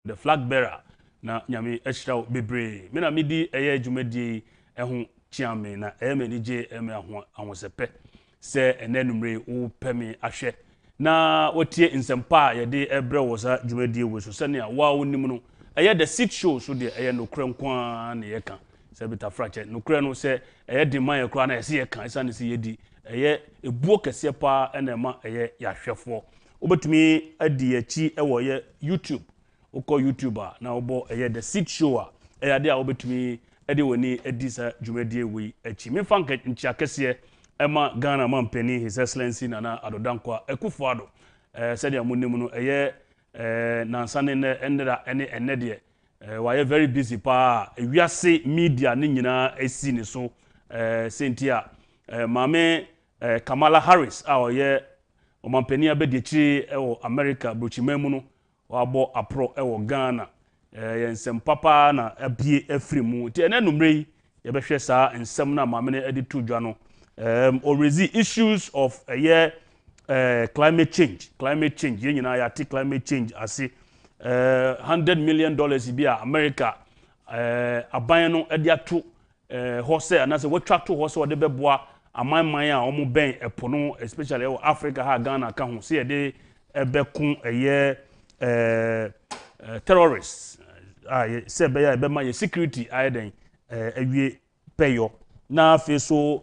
the flag bearer na nyame ehira bebre me na medi eye adwumadie eho chiame na emenije eme ahosepe se enenumre wo peme ahwe na wotie nsempa yede ebre wo sa adwumadie we so sene a wa wonim no eye the sit show so de eye nokre nkwa na yeka se beta frache nokre no se eye de man yakra na ese yeka isa ne se yedi eye ebuo kese pa ena ma eye yahwefo obetumi adi achi ewo ye YouTube uko YouTuber na obo the sit show a de a obetumi de woni edisa dwumadie wi achi me fanka nchia kese ema Ghana mampeni His Excellency Nana Adodankwa akufo-addo said ya munim no nansane ne endra ene de why very busy pa wiase media ni nyina esi ni so sentia mame Kamala Harris a oye omampeni abedi chiri ewo America brochimemu no wabo apro ewo Ghana yensem papa na abie afrimu ti enenumre yi ye behwe saa ensem na mamene edi to dwa no already issues of climate change ye nyina ya ti climate change ase $100 million bia America aban no edi ato hose anase watwa to hose wode beboa amanman a omo ben epono especially Africa ha Ghana ka ho se ye de ebekun terrorists say be my security aiden awie peyo na fe so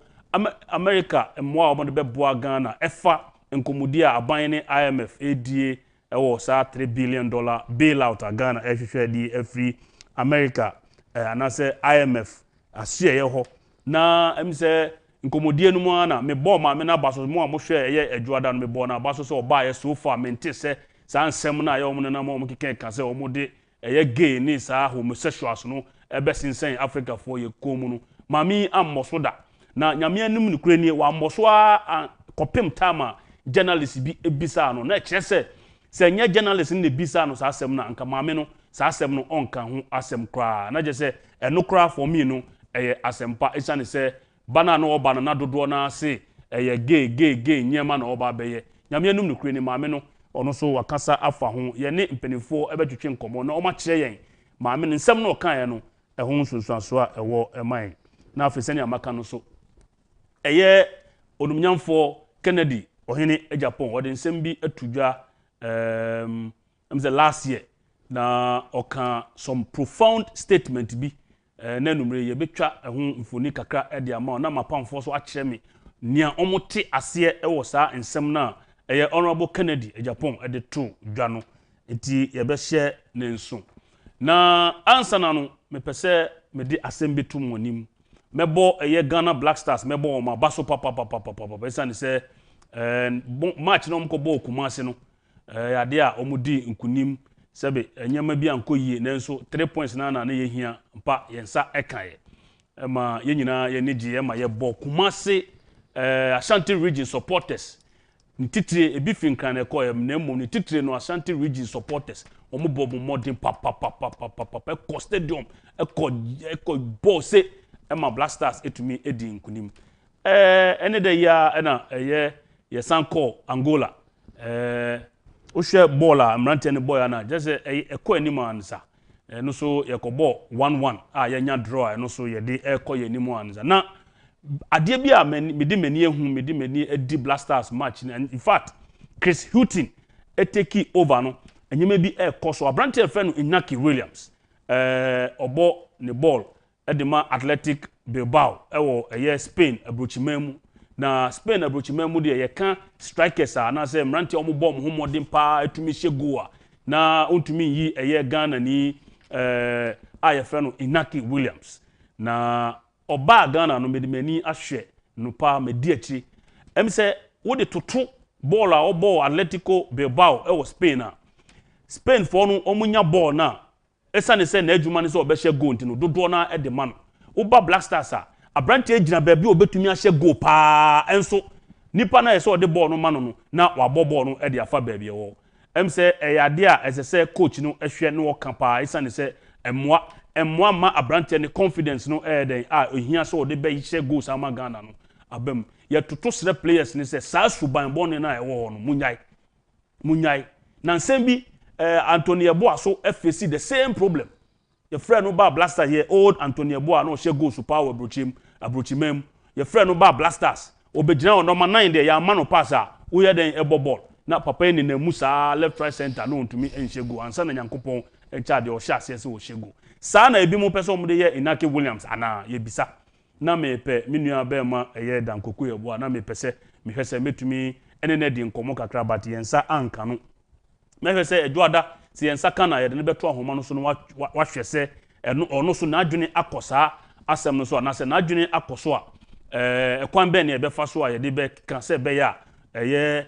America mwa omo be boa Ghana efa nkomudi a aban ne IMF edie ewo sa $3 billion bailout a Ghana ehwehwe di every America anase IMF asie ye ho na emse nkomodie no mu ana me bo ma me na baso mu a mo hwe eye adwada no me bo na baso so oba ye so far mente se sa nsem na ye omo na mo keke ka se omo de eye gay ni sa homosexuals no ebe sinsen Africa for ye komu no mami ammoso da na nyame anum ni kure ni wa ammoso a kopem tama journalist bi ebisa no na kire se nya journalist ni ebisa no sa asem na anka mami no sa asem no onka ho asem kra na je se eno kra for me no eye asempa isane se bana no oba na dodo na ase eye gay nyema na oba beye nyame anum ni kure ni mami no ono so wakasa afa ho ye ne mpanifo ebetwetwe nkomo na oma kire yen maame nsem na okan ye no ho nsunsuaso a ewo eman na afese amaka no so eye onumnyamfo Kennedy ohene Agyapong wode nsem bi atudwa last year na okan some profound statement bi na numre ye betwa ho mfoni kakra e de ama na mapamfo so akire me nia omote ase ewo saa nsem na Honorable Kennedy Agyapong ede to dwa no enti ye be share ne nso na answer na no me pese me di assembly to monim mebo Ghana Black Stars mebo ma baso papa esa ne se match no mko bo Kumasi no ade a omudi nkunim sebe enyama bi anko yie nanso 3 points na ye hia mpa yensa ekaye ma ye nyina ye nigi ma ye bo Kumasi Ashanti region supporters Nititire ebi finkan ekoye mnemo nititire no Ashanti region supporters omo bobo modern papa ko stadium eko ball say ema Black Stars etumi edi nkunim ene de ya na ye sanko Angola ohwe ball a mrante ne boy na just eko animu ansa no so ye ko ball 1-1 a ye nya draw no so ye de eko ye animu ansa na ade bia medi mani ehu medi mani edi Black Stars match in fact Chris Hutton take over no enyema bi koso abrante fe no Iñaki Williams obo ne ball edema Athletic Bilbao ewo Spain abrochimemu na Spain abrochimemu de ye kan strikers na say mrante omo ball mo modern pa etumi hye goal na ontumi yi Ghana ni ayefe no Iñaki Williams na oba Ghana no medimani ahwe no pa medi achi emse wo de toto ball a obo Atletico Bilbao ewo Spain for no omunya ball na esa ne se na adwuma ne se obehye goal ntino dodo na e de man oba Black Stars a abrante agina ba bi obetumi ahye goal pa enso nipa na ese ode ball no man no na wabo ball no e de afa ba bi ewo emse eyade a ese se coach no ehwe no oka pa esa ne se emwa ma abrante ne confidence no den a ohia so de be hye goals ama Ghana no abam ye toto sre players ne se sa suban bone na ewo no munyai na nsem bi Anthony Eboa so face the same problem. Your friend no ba blaster here old Anthony Eboa no she go super abrochimem. Your friend no ba blasters. Obejina on number 9 there ya man no pass we hear den ebo ball. Na papa ni na musa left right center no ntumi enhyego ansa na Nyankopon enchade o hya ase o hyego. Sa na ebi mo pese mo de ye Inaki Williams ana ye bisa. Na me pe minua be ma eye dankoko Eboa na me pese me hwese metumi ene na di nkomo kakra bat yensa anka no. Me hwese Adwoada si yensa kana ye de ne beto ahoma no so no wahwese ono so na adwene akosa asem no so na se na adwene akoso a ekwan be na ye be fa so a ye de be kan se be ya eye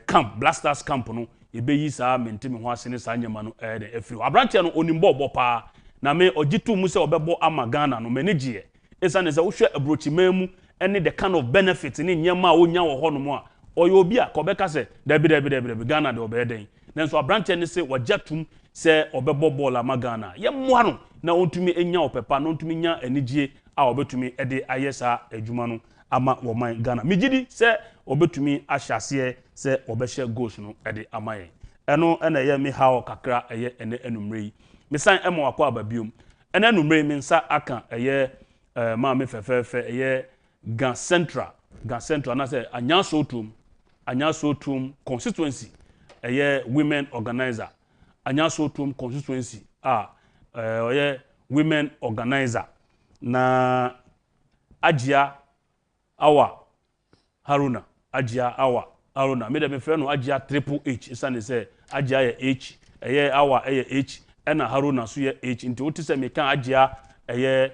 camp blasters camp no ye be yi sa mentimi ho ase ne sa nyama no de afiri abranche no onimbo obo pa na me ogitu mu se obebo ama Ghana no manage esa ne se wo hwe abrochimemu ene the kind of benefit ni nyama onya wo ho no mo a oyo obi a kobeka se dabi Ghana de obeden nanso abranche ne se wajatum se obebo ball ama Ghana ye moa no na ontumi enya opepa no ontumi nya anigye a obetumi ede ayesa adwuma no ama wo man Ghana migidi se obetumi ahyase se obehye goals no ede ama yen eno ena ye me hawo kakra eye ene enumre yi mesan ema wakọ ababiom ene enumre me nsa aka eye ma me fefefe eye Gan Central na say Anyanso Tum constituency eye women organizer Anyanso Tum constituency eye women organizer na Ajia Awa Haruna me de me fe no Ajia triple H isane say Ajia ye H eye Awa eye H ena Haruna so ye H nti woti se me kan Ajia eye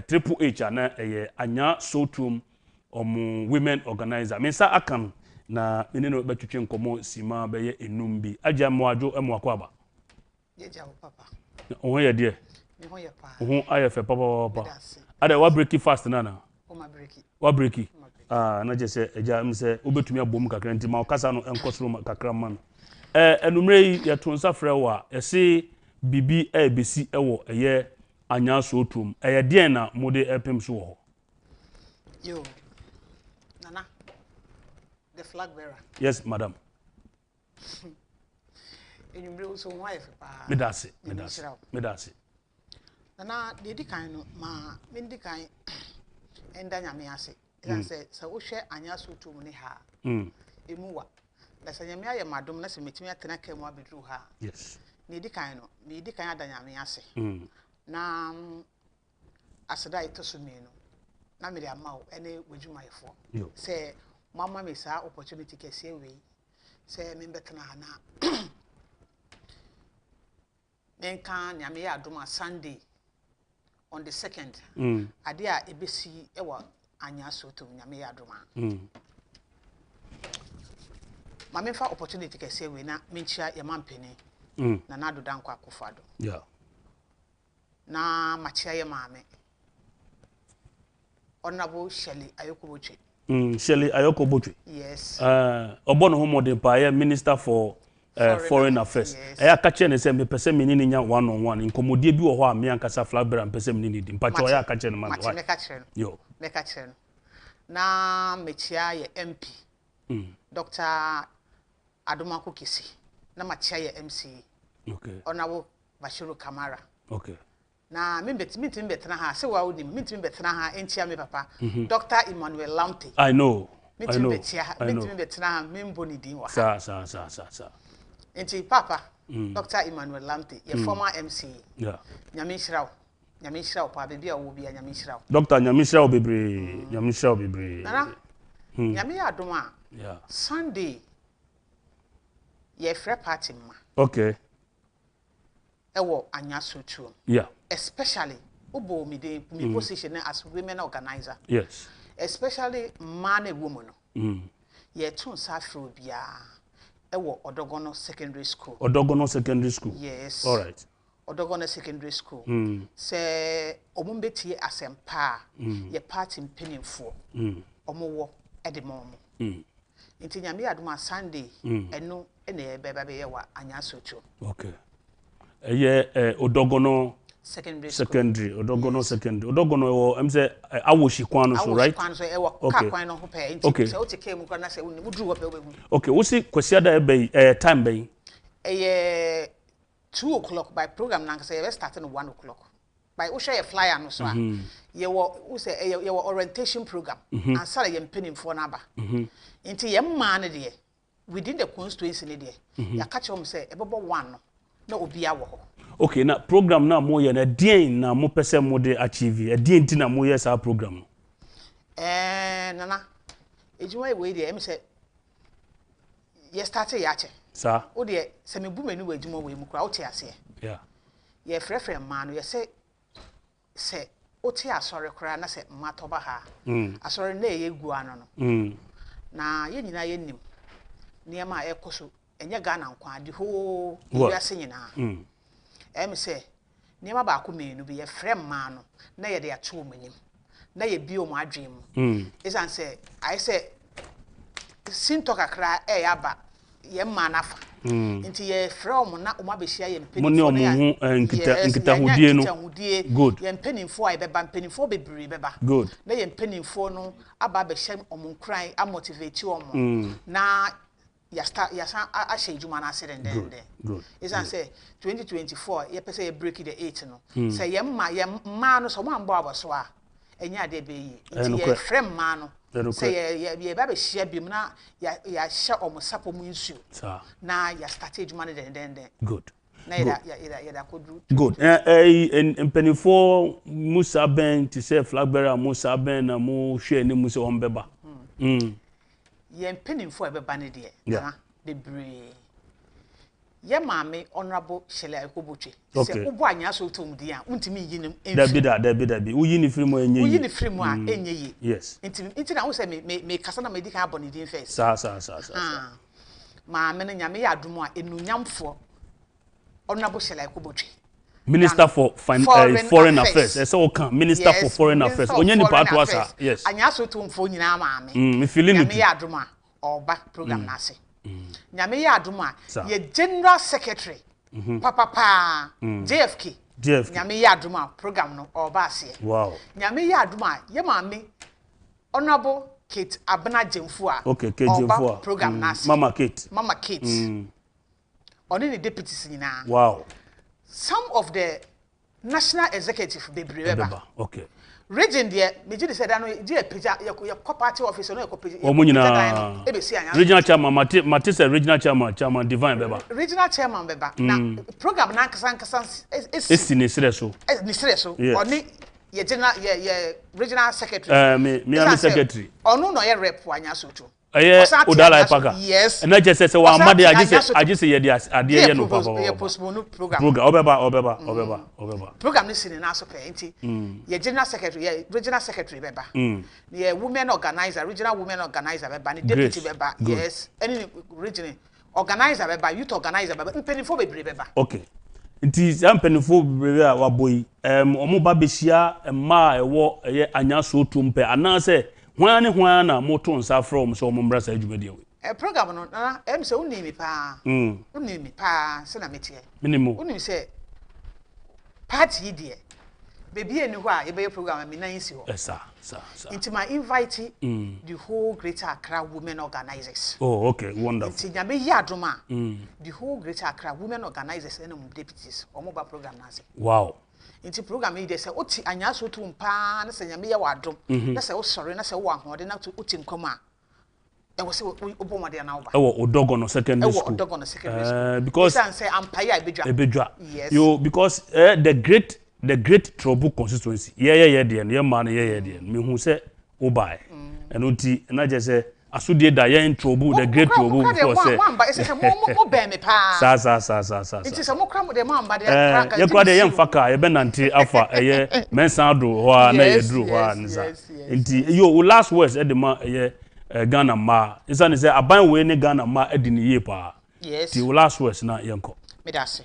triple H ana Anyanso Tum women organizer mensa akan na meneno betwetwe nkomo sima beye enum bi Ajia moadwo emwakọ aba yeja wo papa oho ye de me ho ye pa oho ayefe papa ada wa break fast na o ma break wa break na je se eja mse obetumi abom kakra nti ma okasa no enkosoro kakra man enumre yi ye to nsa frɛ wa ese bibi besi ewo eye Anyanso Tum eye den na mode epem so wo yo nana the flag bearer yes madam enumre so wife pa medase nana de di kan no ma me di kan enda nyame ase ela se wo hwe Anyanso Tum ne ha emuwa la se nyame aye madom na se metimi atena ka mu abedru ha yes ne di kan no me di kan ada nyame ase na aseda itoso me no na me de amawo ene wajuma se mama me sa opportunity kese we se me betena ha na menka nyame ya adoma Sunday on the 2nd ade a ebesi ewa Anyanso Tum nyame ya adoma mama fa opportunity kese we na menchia ye mampeni na nado danko akufo-addo yeah na machia ye maame Honorable Shelley Ayoko-Botwe yes obono homode pa ye minister for foreign affairs eya ka che ne se me pese me ni nya one on one inkomodie bi wo ho a me ankasa flag bearer pese me ni di mpacho ya ka che ne man wa me ka che yo me ka che na mechia ye MP Dr. Adomako Kisi na machia ye MC okay Honorable Bashiru Kamara okay na mintim betena ha se wa wodi mintim betena ha entia me papa Dr. Emmanuel Lamte I know mintim betena ha membo ni din wa sa enti papa Dr. Emmanuel Lamte ye former MC yeah nyame nhyiraw pa bebi a wo bia nyame nhyiraw Dr. nyame nhyiraw bebre nana nyame ya adom a yeah Sunday ye free party ma okay ewo Anyanso Tum yeah especially ubo me position as women organizer yes especially man and woman ye tun safro bia ewo Odogono secondary school yes all right Odogono secondary school se omumbetie asempa ye party mpinimfo omowo edemom nti nyame adoma Sunday enu ene beba be ye wa Anyanso Tum okay Odogono secondary Odogono secondary Odogono wo say awoshi kwan so right kwan so ka kwan no ho pe nti se o tike mu kwana se wo duru wo pe obehu okay wo si kwasiada e time be 2 o'clock by program na nkasa ye start at 1 o'clock by we share flyer no so ye wo say ye orientation program and sala ye mpanimfo na aba nti ye mma ne de within the constituency ne de ya catch them say ebebo 1 no na obi awo ho. Okay, na program na mo ye na dien na mo pese mo de achieve dien ti na mo ye sa program no nana ejuma we de em say ye start ya che sa o de se me bu menu ejuma we mu kra o te ase yeah ye frefre ma no ye se o te asore kra na se ma to ba ha asore na ye gu ano no na ye nyina ye nim niam a ekoso enye Ghana nkwa ade ho ye ase nyina em se niam ba ko menu bi ye frɛ ma no na ye de ato omanim na ye bi o mu adwem isan se I say sinto kakra yaba ye ma nafa nti ye frɛ o mu na o ma be hia ye mpenifo na ya nkita hudie no good ye mpenifo a beba mpenifo bebre beba good na ye mpenifo no aba be hia o mu nkran a motivate o mu na ya start ya san a hye juma na asere good isan say 2024 ye pese ye break the 8 no say ye ma no so mo ambo aboso a enya de be yi nti ye frɛ ma no say ye ba be hia bim na ya hye omusapo mu nsu na ya start ejuma ne den good na ya da kodru good mpenifo musa ben to say flag bearer musa ben na mu hwe ni musa on beba ye mpenifo e beba ne de na bebre ye maame honorable Shele Ekobotwe se ubo anya so tom di a untimi yi nim dabi uyi ni free mo enye uyi ni free mo a enye yi yes nti na wo se me kasa na medical abon din first sa maame no nyame ya adom a enunyamfo honorable Shele Ekobotwe Minister for Foreign Affairs. Ese okan Minister for Foreign Affairs. Onye ni part wasa. Yes. Anya so to mfo nyina maame. Me feeling it. Nyame ya adom a oba program na ase. Nyame ya adom a ye General Secretary papa JFK. Nyame ya adom a program no oba ase. Wow. Nyame ya adom a ye maame honorable Kate Abena Jemfu a. Okay, Kate Jemfu. Program na ase. Mama Kate. Oni ni deputies nyina. Wow. Some of the national executive be breba. Okay. Region there, me ji say that no ji epeja your party officer no epeja. Omunyina. Regional chairman Mate say regional chairman Divine beba. Regional chairman beba. Na program na nkasa esi ni sereso. Ni sereso. Oni ye general ye regional secretary. Me am secretary. Onu no ye rep anya so to. Aye Odala Ipaka. Yes. And I just say wa amade agise ye dey ade ye no papa. Ye postpone program. Obeba. Program ni sini na so pe nti. Ye general secretary, ye regional secretary beba. Ye women organizer, regional women organizer beba, ni deputy beba. Yes. Any regional organizer beba, youth organizer beba, mpenifo bebre beba. Okay. Nti mpenifo bebre a waboyi omo ba behia ma ewo ye anyaso tumpe anase hwan na moto nsa from so mo mbra sa adwumade we program no na em se unimi pa se na metie minimo unimi se party die baby eni ho a ye be program mi nan si ho sa into my invite the whole Greater Accra women organizers. Oh, okay, wonderful. Into nyame yi adoma the whole Greater Accra women organizers and deputies omo ba program na se. Wow. Into program yi dey say oti anya so to mpa na se nyame ye wadom na se wo sori na se wo ahode na to oti nkoma e wo se obo mode na wo ba. E wo Odogono secondary school. Odogono secondary school. Because say ampaya ebedwa. Yes. You because the great trouble constituency ye dey man ye dey me hu say obai eno ti na je say asudie da ye trouble the great trouble because say one but say mo be me pa sa it is mo kra mo de man ba de ye kra de ye mfaka ye benante afa ye mensan do ho na ye dru ho nza nti yo last words e de ma ye Ghana ma isa ne say aban we ne Ghana ma edi ne ye pa yes ti last words na ye nko me da se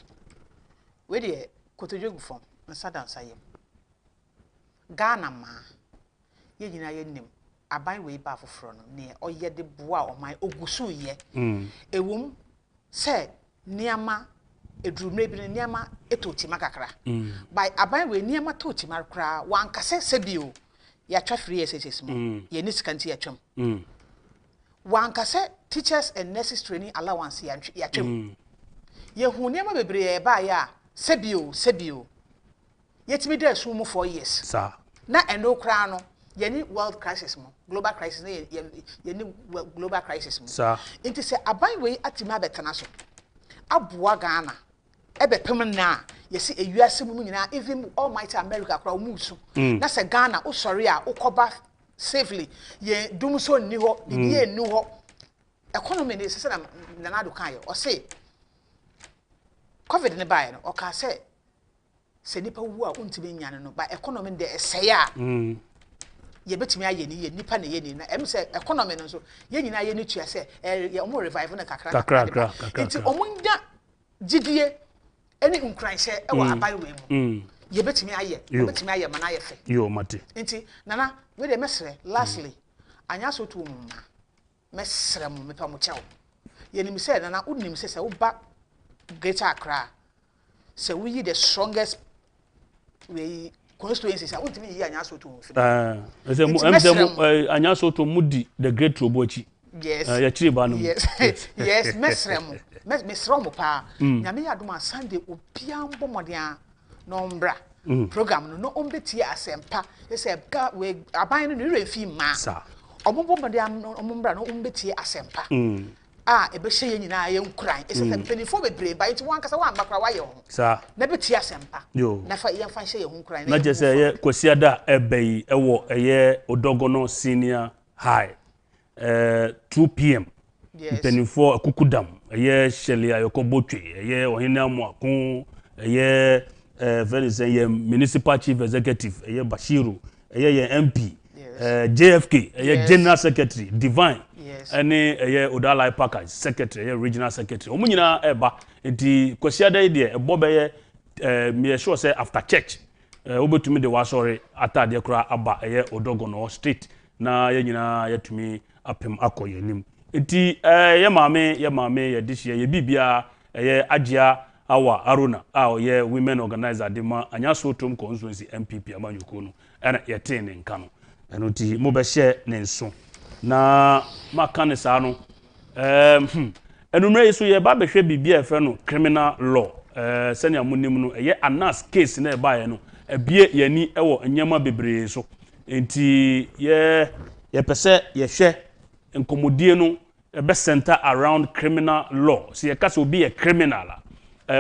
we de kotojogu fom nsa dansa yem Ghana ma ye nyina ye nim aban we ba foforo no ne oye de boa oman ogusu ye ewum se niama edurumre bi niama etotima kakra by aban we niama totima kra wankase sebio ya twa free SSS mo ye ni sikanti ya twam wankase teachers and nurses training allowance ya twam ye hu niam bebre ba ya sebio yetimi dey so mu 4 years sa na eno kra no ye ni world crisis mo global crisis na ye ni global crisis mo sa inti se aban we atima betena so aboa Ghana ebepem na yesi ewiase mu nyina even almighty America kra mu su na se Ghana o sori a ukoba safely ye dum so ni ho ye ni ho economy ne se na nado kan ye o se covid ne bae no o ka se nipa wu a untimi nyane no ba economy de eseye a ye betimi aye ni ye nipa na ye ni na em se economy no so ye nyina ye ni tua se ye omo revive na kakra nti omo nya gidie eni nkran se e wa abai we mu ye betimi aye mana ye fe yo mate nti nana we de mesre lastly anya so to mu ma mesre mu mepa mu chew ye nim se nana unim se wo ba Greater Accra se we yi the strongest we constituencies I want me yi anya so to mu anya so to mudi the great robochi yes ya chiri ba no yes mesre mu pa nyame ya dum Sunday obia mbomodea no mbra program no ombeti asempa se we aban no refi ma sa omombomodea omombra no ombeti asempa ebe hye ye nyina ye nkuran ese penifo bebre ba nti wan kasa wan makra wa ye ho sa na beti asempa na fa ye fa hye ye ho nkuran na je se ye kwasiada ebeyi ewo eye odogono senior high 2 p.m. penifo akukudam eye shelia yokobotwe eye ohinamu akun eye very say ye municipal chief executive eye Bashiru eye ye MP JFK eye general secretary divine any eye Odalai Package secretary eye regional secretary omunyina eba enti kwasiada ide ebobe ye me sure say after church obetumi de wasori atade kura aba eye Odogono street na ye nyina yetumi apem akoye nim enti ye maame ye dihye ye bibia eye Agyapong awa Aruna ye women organizer de ma anya so tom constituency MPP amanyuko no ena ye ten nka no eno ti mo be share ne nso na maka ne sa no enumre so ye ba behwe bibia efe no criminal law senia munim no ye anas case na e ba ye no ebie yani ewo nyama bebre so enti ye pese ye hwe nkomodie no be center around criminal law so ye kasa obi ye criminal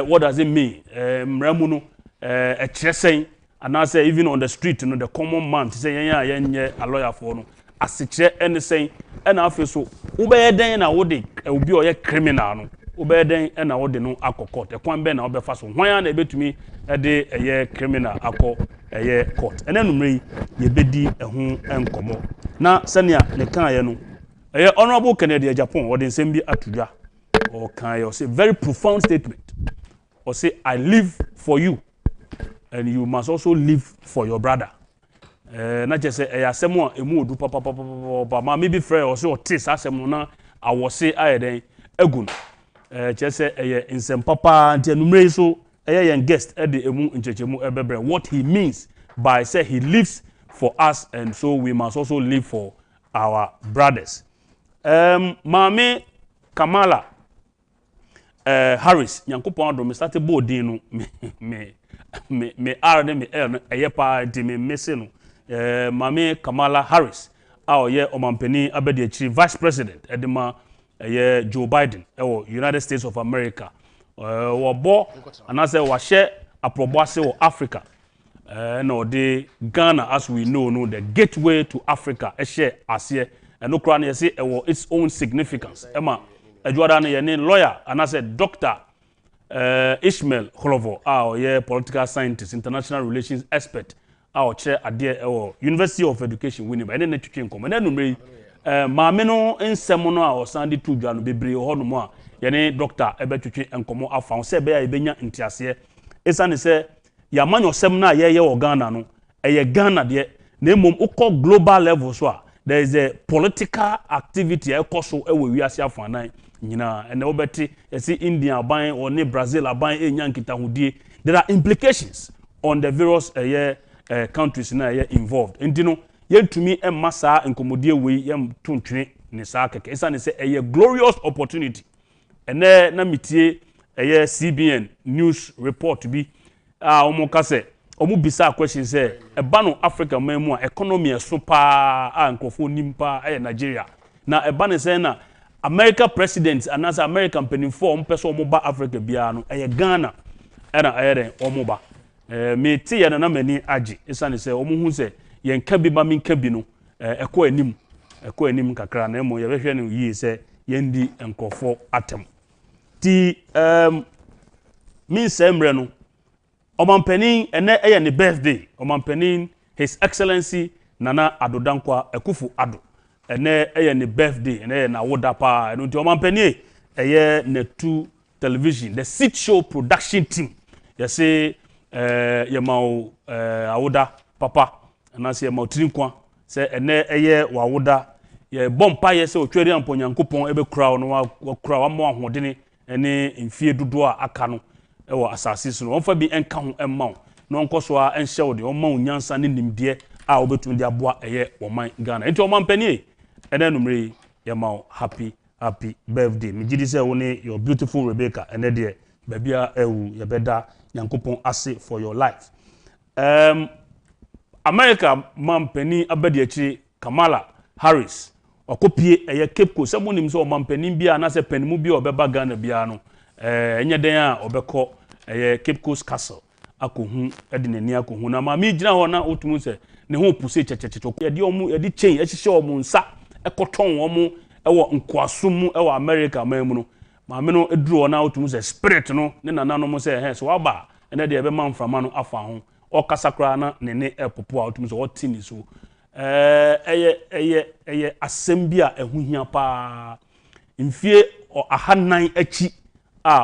what does it mean mramu no a chesen and I say even on the street you know the common man say yenye a lawyer for no asiche anything and after so ubeden na wode obi o ye criminal no ubeden na wode no akọ e kwan be na obefa so hwan na ebetumi de ye criminal akọ ye court enanumre ye bedi ehun enkomo na sania ne kan ye no honorable Kennedy Agyapong wode nsem bi atudwa or can you say very profound statement or say I live for you and you must also live for your brother na just say asemo emu odu papa ma maybe frɛ or say otis asemo na awose ayeden egun just say nsem papa nti enumre so yen guest e de emu nchechemu ebebre what he means by say he lives for us and so we must also live for our brothers Mami Kamala Harris Yankopon Addo me start boarding no me R me L no eyepa di me mese no Mami Kamala Harris ye omampani abedi achiri vice president edema Joe Biden United States of America wo bo anase wa hye aprobase wo Africa no de Ghana as we know no the gateway to Africa share ase no kra na yesi its own significance ema adwada na ye lawyer anase Dr. Ishmael Holovo ye political scientist international relations expert chair ade University of Education Winneba ene na twetwe nkom na numre maame no nsem no osande tudwa no bebre ho no mo a ye doctor ebetwetwe nkomo afa se be ya ebenya ntiase esane se ya manyo sem na ye Ghana no eye Ghana de na emom ukọ global level so a there is a political activity ekoso ewe wiase afanan nyina ene obeti yesi India ban or ne Brazil ban enya nkitahudie there are implications on the various countries na involved ndino yentumi emasa nkomodie we yem tontwe ne saa keke esane se glorious opportunity ene na mitie CBN news report bi omo ka se omo bisa question say eba no Africa man mu economy eso pa nkofo nimpa Nigeria na eba ne say na America president and as American penifo omo pese omo ba Africa bia no Ghana na omo ba me ti ya na mani agi isane say omo hu say yen ka bi ma min ka bi no ekọ anim kakra na emo ye behwe no yi say yendi nkofo atem ti min semre no omampanin ene eye ne birthday omampanin his excellency Nana Addo Dankwa akufo-addo ene eye ne birthday ene na woda pa eno ti omampanin eye Netu television the sit show production team you say ye mawo awoda papa na say mawo tirinkwa say ene eye wa woda ye bompa ye say otweri amponyankopon ebe kura no wa kura wa mo ahodene ene mfie dodo a aka no ewo asase so no fa bi enka ho emma no nkoso a enhye wo de o ma nyansa ne nimde a obetum de aboa eye woman Ghana enti o man pani ene numre ye ma happy birthday me gidi say wo ne your beautiful Rebecca ene de babia ewu ye beda Nyankopon ase for your life America man pani abadi achi Kamala Harris okopie eye Cape Coast se monim so man pani bia na se panimu bia obeba Ghana bia no enye den a obekọ Cape Coast Castle akohu edinani akohu na ma mi gina ho na otumu se ne ho puse chechecheche yedi omu yedi chain ehihye omu nsa ekoton omu ewo nkwasomu ewo America mamu no ma me no eduru na otumu se spirit no ne nananom mo se so waba ene de ebe man frama no afa ho okasakra na ne epopo a otumu se otini so eye asembia ehuhia pa mfie ahanan achi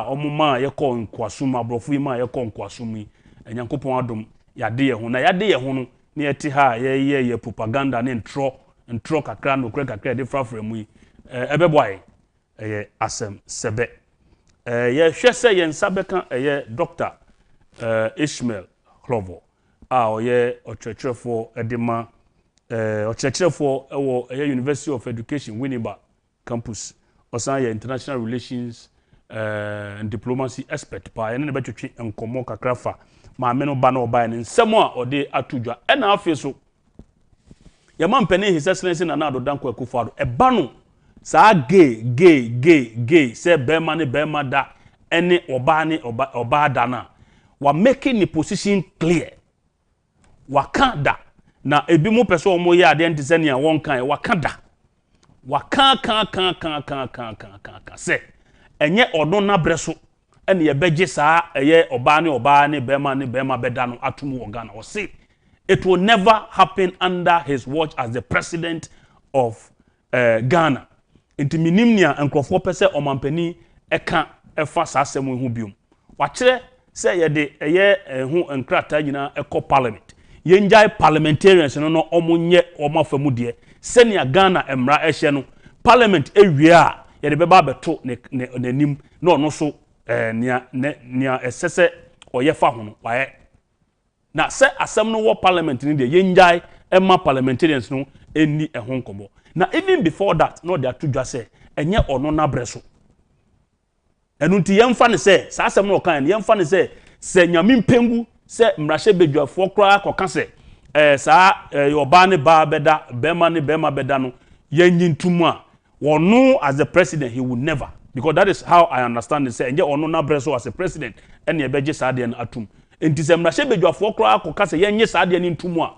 omuma yekọ nkwasum abrofo ma yekọ nkwasum Nyankopon adom yade ye ho na yade ye ho no ne yete ha ye propaganda ne ntro kakra no kre kakra de frafra mu ebeboaye asem sebe ye hwese ye nsabeka Dr. Ishmael Clovo oye ochrecherefo edema ochrecherefo ewo University of Education Winneba campus osan ye international relations and diplomacy expert pa ene ne betwetwe enkomo kakrafa ma me no ba na oba ne nsemo a ode atudwa ena afi so ya mampene his excellency Nana Addo Dankwa akufo-addo eba no sa gay se bema ne bema da ene oba ne oba da na wa making the position clear wa kan da na ebi mu pese omo ye ade ntise ne won kan wa kan da wa kan se enye odo na breso ene ye beje saa eye oba ne bema beda no atum wo Ghana o say it will never happen under his watch as the president of Ghana enti minimnia enkrofo pese omampani eka efa saa asem hu biom wa kire se ye de eye hu enkrata nyina eko parliament yenjai parliamentarians no omunye omafamu de senia Ghana emra ehye no parliament ewie a ye de beba beto n'anim no no so nia esese oyefa ho no waye na se asem no wo parliament ni de yenjai emma parliamentarians no eni ehon nkomo na even before that no they atudwa se enye ono na breso enu nti yemfa ne se sa asem no kan yemfa ne se nyame mpengu se mrahye bedwafo kra koka se sa oba ne ba beda bema ne bema beda no yanyintumu a wono as the president he would never, because that is how I understand it say enje ono na breso as a president ene ebeje sa de na atum enti se mrahye bedwafo kra koka se yanye sa de ne ntumu a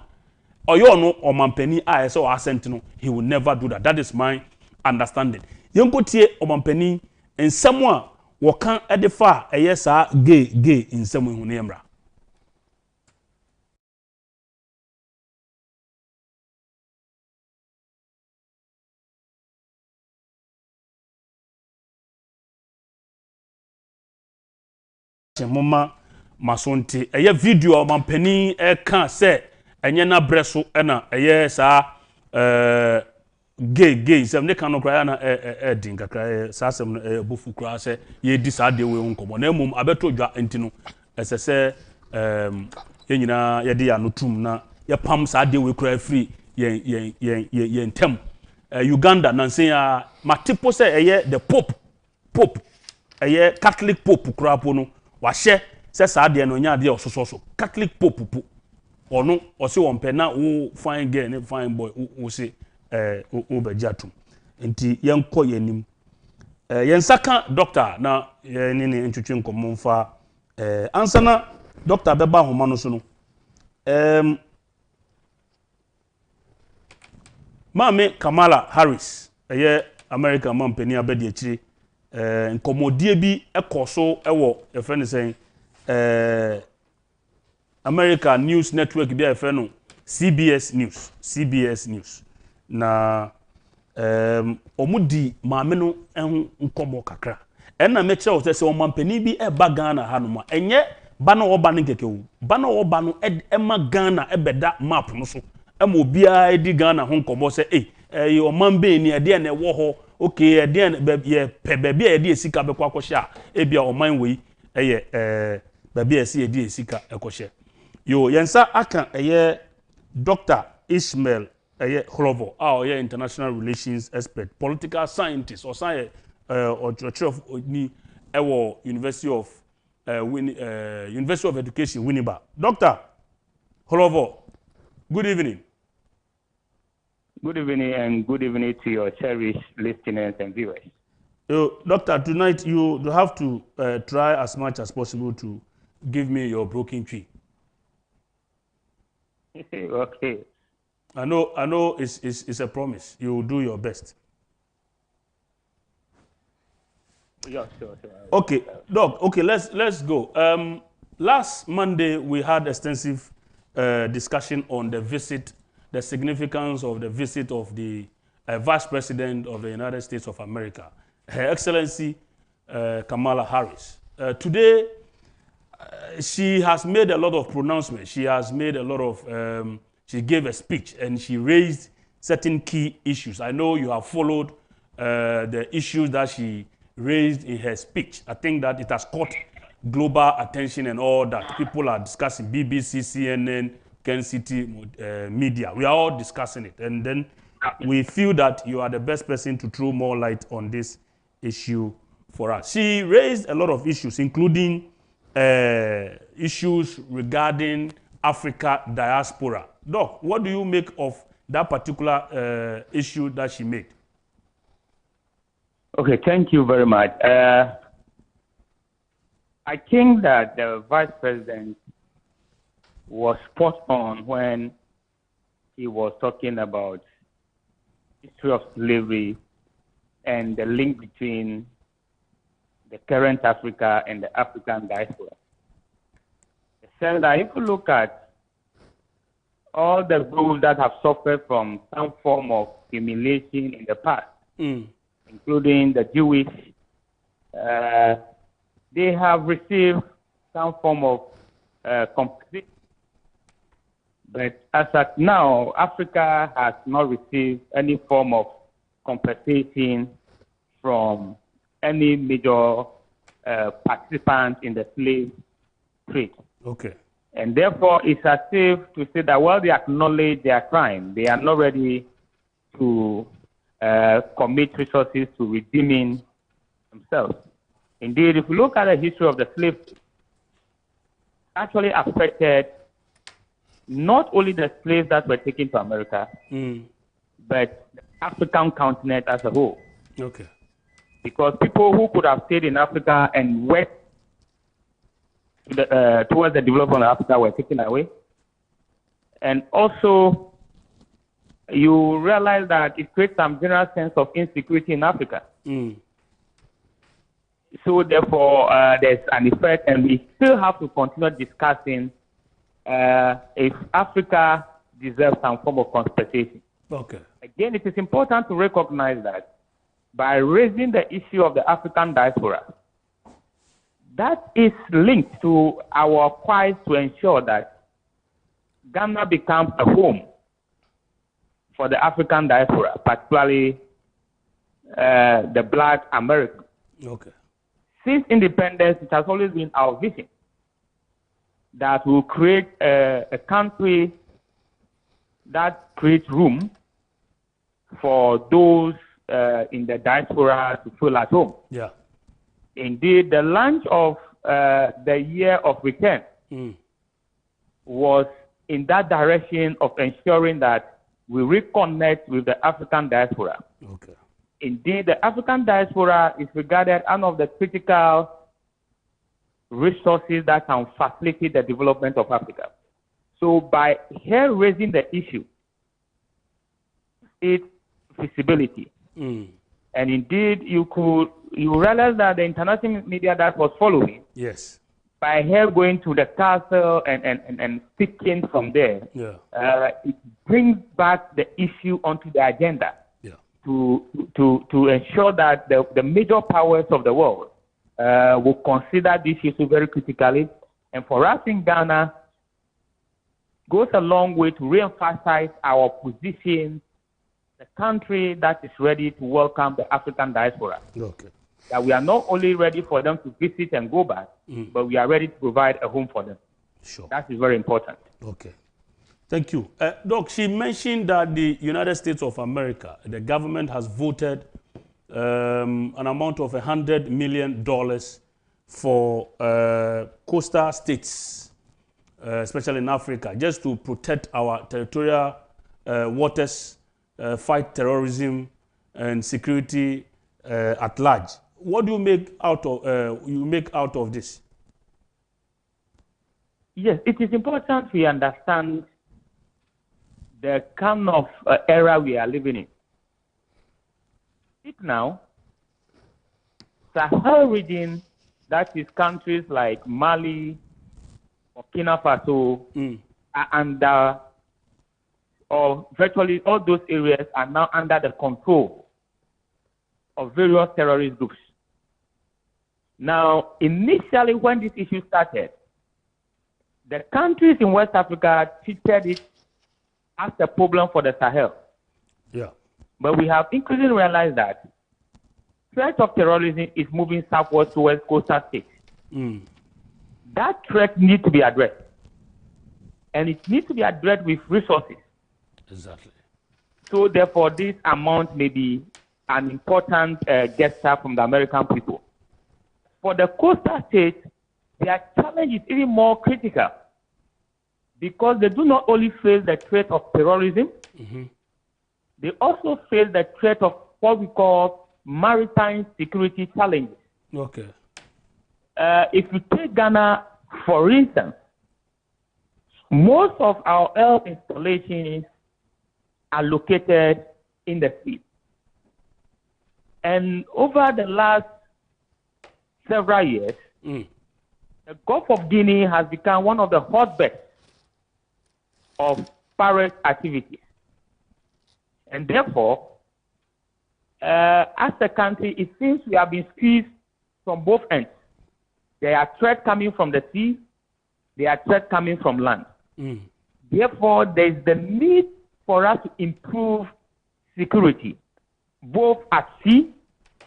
oyo no omampani a ese o asent no he will never do that. That is my understanding. Yenkotie omampani ensemu a wokan edefa eye sa gay ensemu hu ne emra moma masonte eye video omampani kan se enye na breso na eye sa gay sem ne kan no kra na din kakra sa sem no bofu kra se ye di sa de we nkomo na mum abeto dwa enti no esese ye nyina ye de ya no tum na ye pam sa de we kra free ye ntem Uganda nansen ya matipo se eye the pope Catholic Pope kurapo no wahye se saa de no nya de ososo Catholic Pope po ono o se won pe na wo fine girl ne fine boy wo se wo bagiatum enti yenko yanim yensaka doctor na ni ntwetwe nkomo mfa ansana doctor beba homa no so no Mame Kamala Harris American man peni abedi akire nkomodie bi ekoso ewo efre sen America News Network bi efre no CBS News na omudi maame no nkomo kakra na meche o se omampani bi eba Ghana ha no ma enye ba na oba ne kekewu ba na oba no ema Ghana ebeda map no so ema obia edi Ghana ho nkomo se omambe ni ade na ewo ho okay ade na ye pebe bia ye de esika bekwa kwosha ebia oman wei babia esi ye de esika ekoshe yo yensa aka Dr. Ishmael Holovo international relations expert political scientist or science ni University of Education Winneba. Dr. Holovo, good evening. Good evening, and good evening to your cherished listeners and viewers. Doctor, tonight you have to try as much as possible to give me your broken tree. Okay. I know it's a promise. You will do your best. Yeah, sure. Okay, Doc. Okay, let's go. Last Monday we had extensive discussion on the significance of the visit of the Vice President of the United States of America, Her Excellency Kamala Harris. Today, she has made a lot of pronouncements. She has made a lot of. She gave a speech and she raised certain key issues. I know you have followed the issues that she raised in her speech. I think that it has caught global attention and all that. People are discussing BBC, CNN, Kencity Media. We are all discussing it. And then we feel that you are the best person to throw more light on this issue for us. She raised a lot of issues, including issues regarding Africa diaspora. Doc, what do you make of that particular issue that she made? Okay, thank you very much. I think that the Vice President was spot on when he was talking about history of slavery and the link between the current Africa and the African diaspora. He said that if you look at all the groups that have suffered from some form of humiliation in the past, including the Jewish, they have received some form of compensation. But as at now, Africa has not received any form of compensation from any major participant in the slave trade. Okay. And therefore, it's as if to say that while they acknowledge their crime, they are not ready to commit resources to redeeming themselves. Indeed, if you look at the history of the slave trade, actually affected not only the slaves that were taken to America, but the African continent as a whole. Okay. Because people who could have stayed in Africa and worked towards the development of Africa were taken away. And also, you realize that it creates some general sense of insecurity in Africa. So therefore, there's an effect, and we still have to continue discussing if Africa deserves some form of compensation. Okay. Again, it is important to recognize that by raising the issue of the African diaspora, that is linked to our quest to ensure that Ghana becomes a home for the African diaspora, particularly the Black Americans. Okay. Since independence, it has always been our vision that will create a country that creates room for those in the diaspora to feel at home. Yeah. Indeed, the launch of the year of return was in that direction of ensuring that we reconnect with the African diaspora. Okay. Indeed, the African diaspora is regarded as one of the critical resources that can facilitate the development of Africa. So by her raising the issue, its visibility, and indeed you realize that the international media that was following, yes, by her going to the castle and speaking from there, it brings back the issue onto the agenda to ensure that the major powers of the world will consider this issue very critically. And for us in Ghana, goes a long way to re-emphasize our position, the country that is ready to welcome the African diaspora. Okay. That we are not only ready for them to visit and go back, but we are ready to provide a home for them. Sure. That is very important. Okay. Thank you. Doc, she mentioned that the United States of America, the government has voted an amount of $100 million for coastal states, especially in Africa, just to protect our territorial waters, fight terrorism and security at large. What do you make out of this? Yes, it is important we understand the kind of era we are living in. Now, Sahel region, that is countries like Mali, Burkina Faso, are under, or virtually all those areas are now under the control of various terrorist groups. Now, initially when this issue started, the countries in West Africa treated it as a problem for the Sahel. Yeah. But we have increasingly realized that threat of terrorism is moving southwards towards coastal states. That threat needs to be addressed. And it needs to be addressed with resources. Exactly. So therefore, this amount may be an important gesture from the American people. For the coastal states, their challenge is even more critical because they do not only face the threat of terrorism, they also face the threat of what we call maritime security challenges. Okay. If you take Ghana, for instance, most of our oil installations are located in the sea. And over the last several years, the Gulf of Guinea has become one of the hotbeds of pirate activities. And therefore, as a country, it seems we have been squeezed from both ends. There are threats coming from the sea, there are threats coming from land. Therefore, there is the need for us to improve security, both at sea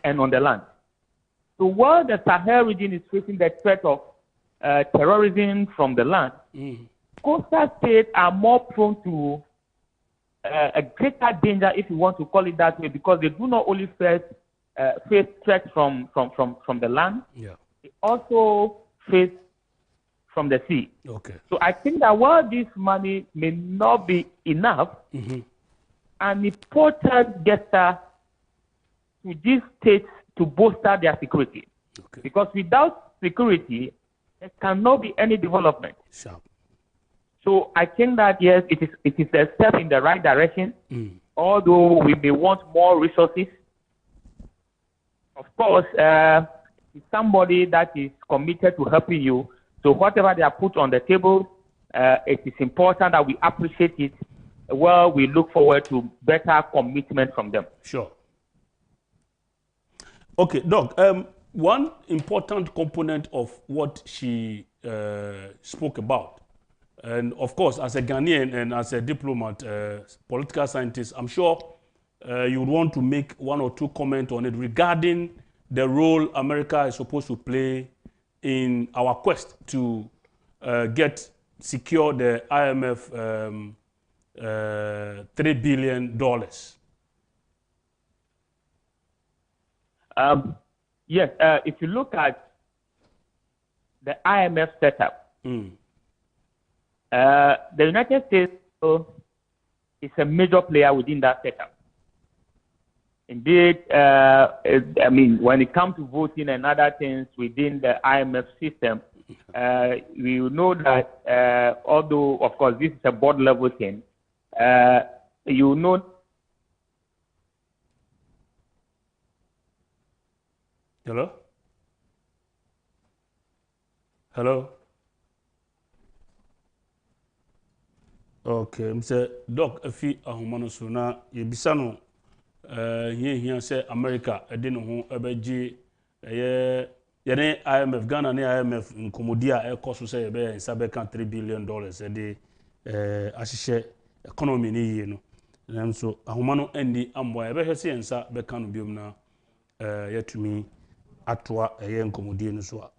and on the land. So while the Sahel region is facing the threat of terrorism from the land, coastal states are more prone to a greater danger, if you want to call it that way, because they do not only face threats from the land, they also face from the sea. Okay. So I think that while this money may not be enough, an important gesture to these states to bolster their security. Okay. Because without security, there cannot be any development. Sharp. So I think that yes, it is a step in the right direction. Although we may want more resources, of course, it's somebody that is committed to helping you. So whatever they are put on the table, it is important that we appreciate it. Well, we look forward to better commitment from them. Sure. Okay, Doc. One important component of what she spoke about, and of course, as a Ghanaian and as a diplomat, political scientist, I'm sure you would want to make one or two comments on it regarding the role America is supposed to play in our quest to secure the IMF $3 billion. Yes, if you look at the IMF setup, the United States is a major player within that setup. Indeed, I mean, when it comes to voting and other things within the IMF system, we know that although, of course, this is a board level thing, you know. Hello? Hello? Okay, Mr. Doc, if you are human, so now you be son. Here say America, I didn't know about yene IMF Ghana ne IMF nkomodia e koso say be nsabeka $3 billion e de ahihye economy ni yie no nam so ahoma no andi ambo e be hwese ensa be ka no biom na yatumi atoa eye nkomodie no so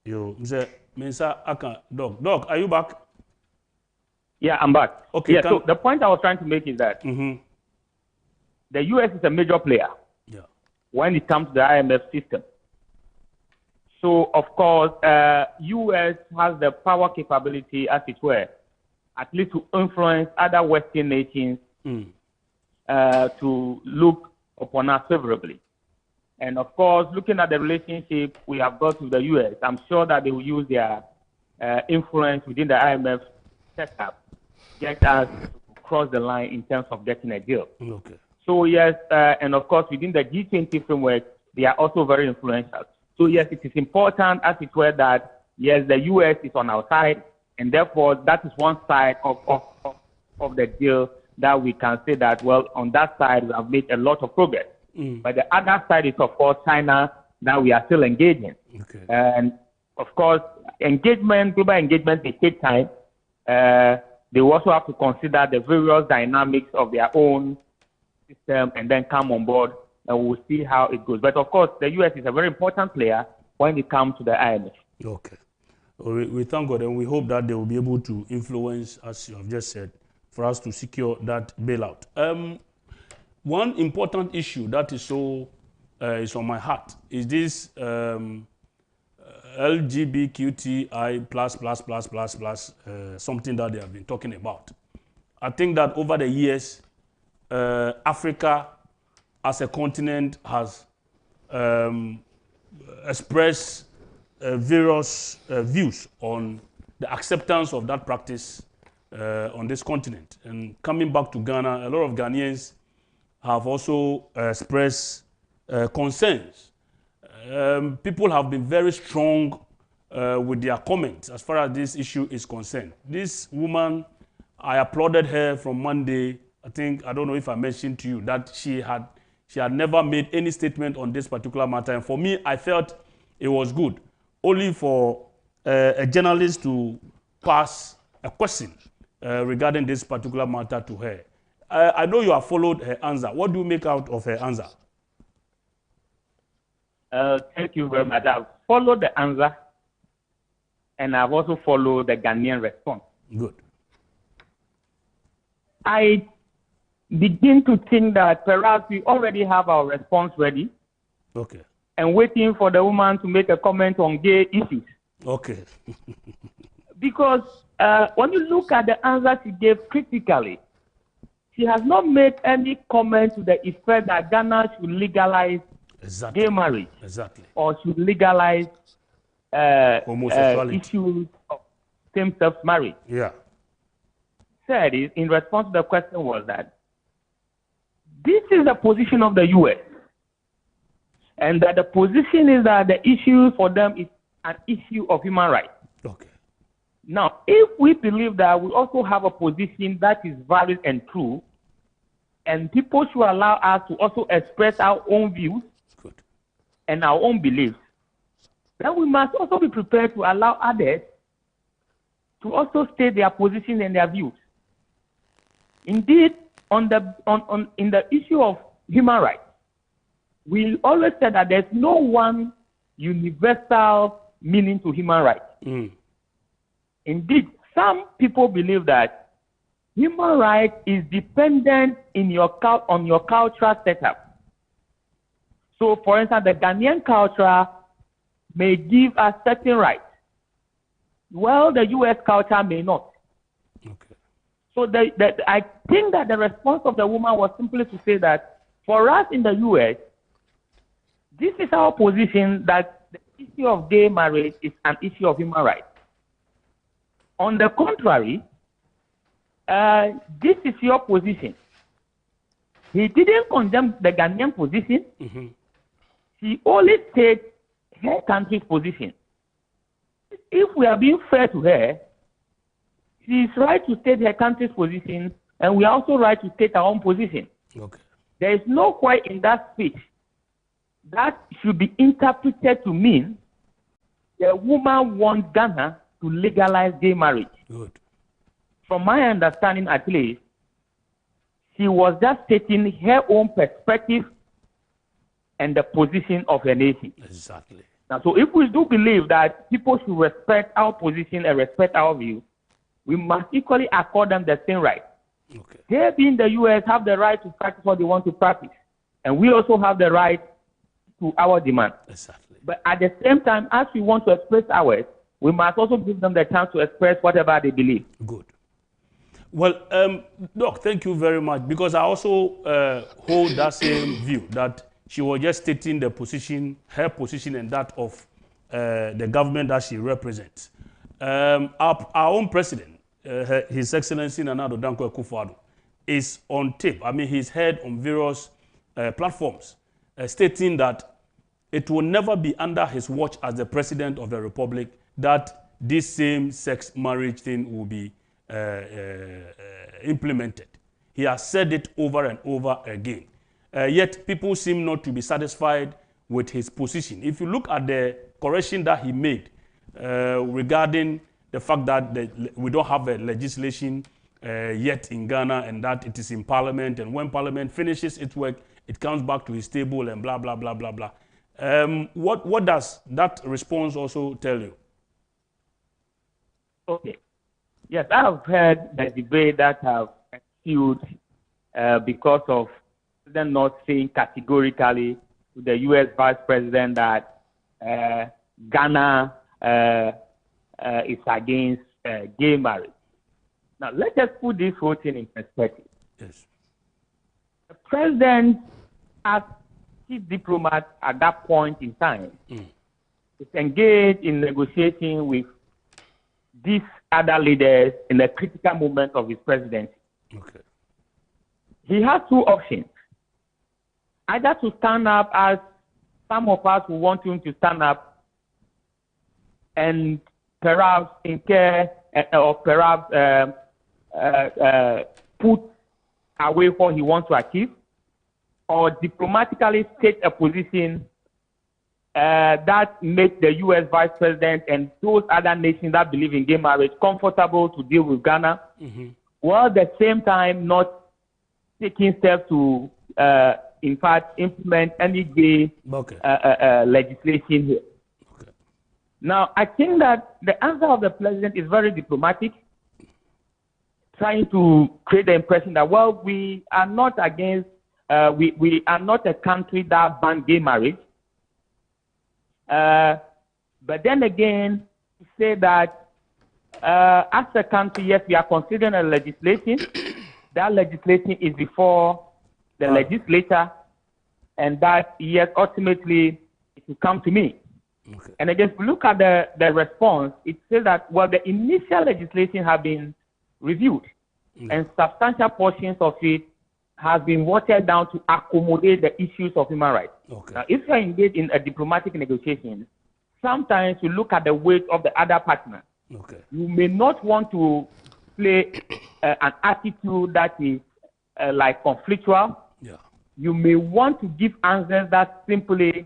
yo mse mensa aka doc are you back? Yeah, I'm back. Okay, yeah, so the point I was trying to make is that the US is a major player when it comes to the IMF system. So, of course, US has the power capability, as it were, at least to influence other Western nations to look upon us favorably. And, of course, looking at the relationship we have got with the US, I'm sure that they will use their influence within the IMF setup get us to cross the line in terms of getting a deal. Okay. So, yes, and, of course, within the G20 framework, they are also very influential. So, yes, it is important, as it were, that, yes, the U.S. is on our side, and therefore that is one side of the deal that we can say that, well, on that side, we have made a lot of progress. But the other side is, of course, China, that we are still engaging. Okay. And, of course, global engagement, they take time. They also have to consider the various dynamics of their own system and then come on board, and we'll see how it goes. But of course, the US is a very important player when it comes to the IMF. Okay. We thank God and we hope that they will be able to influence, as you have just said, for us to secure that bailout. One important issue that is is on my heart is this LGBTQI plus something that they have been talking about. I think that over the years, Africa as a continent has expressed various views on the acceptance of that practice on this continent. And coming back to Ghana, a lot of Ghanaians have also expressed concerns. People have been very strong with their comments as far as this issue is concerned. This woman, I applauded her from Monday. I don't know if I mentioned to you that she had never made any statement on this particular matter. And for me, I felt it was good. Only for a journalist to pass a question regarding this particular matter to her. I know you have followed her answer. What do you make out of her answer? Thank you very much. I've followed the answer, and I've also followed the Ghanaian response. Good. I begin to think that perhaps we already have our response ready. Okay. And waiting for the woman to make a comment on gay issues. Okay. Because when you look at the answer she gave critically, she has not made any comment to the effect that Ghana should legalize gay marriage. Exactly. Or should legalize homosexuality. Issues of same-sex marriage. Yeah. Said is, in response to the question was that this is the position of the U.S. and that the position is that the issue for them is an issue of human rights. Okay. Now, if we believe that we also have a position that is valid and true, and people should allow us to also express our own views and our own beliefs, then we must also be prepared to allow others to also state their position and their views. Indeed, in the issue of human rights, we always said that there's no one universal meaning to human rights. Indeed, some people believe that human rights is dependent on your cultural setup. So, for instance, the Ghanaian culture may give us certain rights. Well, the U.S. culture may not. Okay. So I think that the response of the woman was simply to say that for us in the U.S., this is our position that the issue of gay marriage is an issue of human rights. On the contrary, this is your position. He didn't condemn the Ghanaian position. Mm-hmm. He only stated her country's position. If we are being fair to her, she is right to state her country's position, and we are also right to state our own position. Okay. There is no point in that speech that should be interpreted to mean the woman wants Ghana to legalize gay marriage. Good. From my understanding, at least, she was just stating her own perspective and the position of her nation. Exactly. Now, so if we do believe that people should respect our position and respect our view, we must equally accord them the same right. Okay. They, being the U.S., have the right to practice what they want to practice, and we also have the right to our demand. Exactly. But at the same time, as we want to express ours, we must also give them the chance to express whatever they believe. Good. Well, Doc, thank you very much, because I also hold that same view that she was just stating the position, her position, and that of the government that she represents. Our own president, His Excellency Nana Addo Dankwa Akufo-Addo, is on tape. I mean, he's heard on various platforms stating that it will never be under his watch as the president of the republic that this same-sex marriage thing will be implemented. He has said it over and over again. Yet people seem not to be satisfied with his position. If you look at the correction that he made regarding the fact that we don't have a legislation yet in Ghana, and that it is in Parliament, and when Parliament finishes its work, it comes back to his table and blah, blah, blah, blah, blah. What does that response also tell you? Okay. Yes, I have heard the debate that have ensued because of them not saying categorically to the U.S. Vice President that Ghana is against gay marriage. Now, let us put this whole thing in perspective. Yes. The president, as chief diplomat at that point in time, is engaged in negotiating with these other leaders in the critical moment of his presidency. Okay. He has two options. Either to stand up, as some of us who want him to stand up, and perhaps incur or perhaps put away what he wants to achieve, or diplomatically state a position that makes the U.S. Vice President and those other nations that believe in gay marriage comfortable to deal with Ghana, while at the same time not taking steps to, in fact, implement any gay legislation here. Okay. Now, I think that the answer of the president is very diplomatic, trying to create the impression that, well, we are not against, we are not a country that bans gay marriage. But then again, to say that as a country, yes, we are considering a legislation. That legislation is before the legislature, and that, yes, ultimately, it will come to me. Okay. And again, if we look at the response, it says that, well, the initial legislation has been reviewed, and substantial portions of it has been watered down to accommodate the issues of human rights. Okay. Now, if you are engaged in a diplomatic negotiation, sometimes you look at the weight of the other partner. Okay. You may not want to play an attitude that is like conflictual. Yeah. You may want to give answers that simply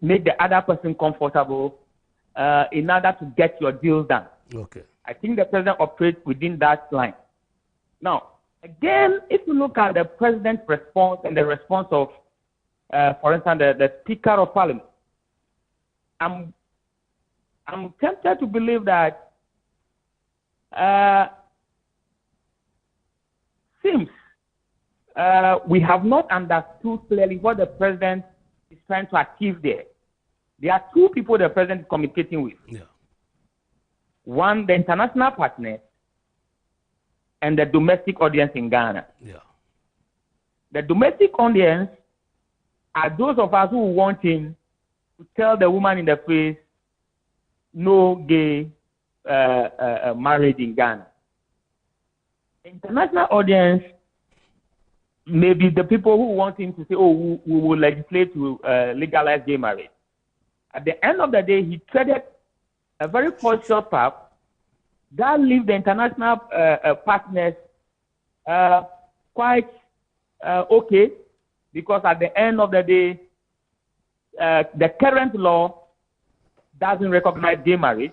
make the other person comfortable in order to get your deal done. Okay. I think the president operates within that line. Now, again, if you look at the president's response and the response of, for instance, the Speaker of Parliament, I'm tempted to believe that seems we have not understood clearly what the president is trying to achieve there. There are two people the president is communicating with. Yeah. One, the international partners, and the domestic audience in Ghana. Yeah. The domestic audience are those of us who want him to tell the woman in the face, no gay marriage in Ghana. The international audience may be the people who want him to say, oh, we will legislate to legalize gay marriage. At the end of the day, he treaded a very cautious path that leaves the international partners quite okay, because at the end of the day, the current law doesn't recognize gay marriage.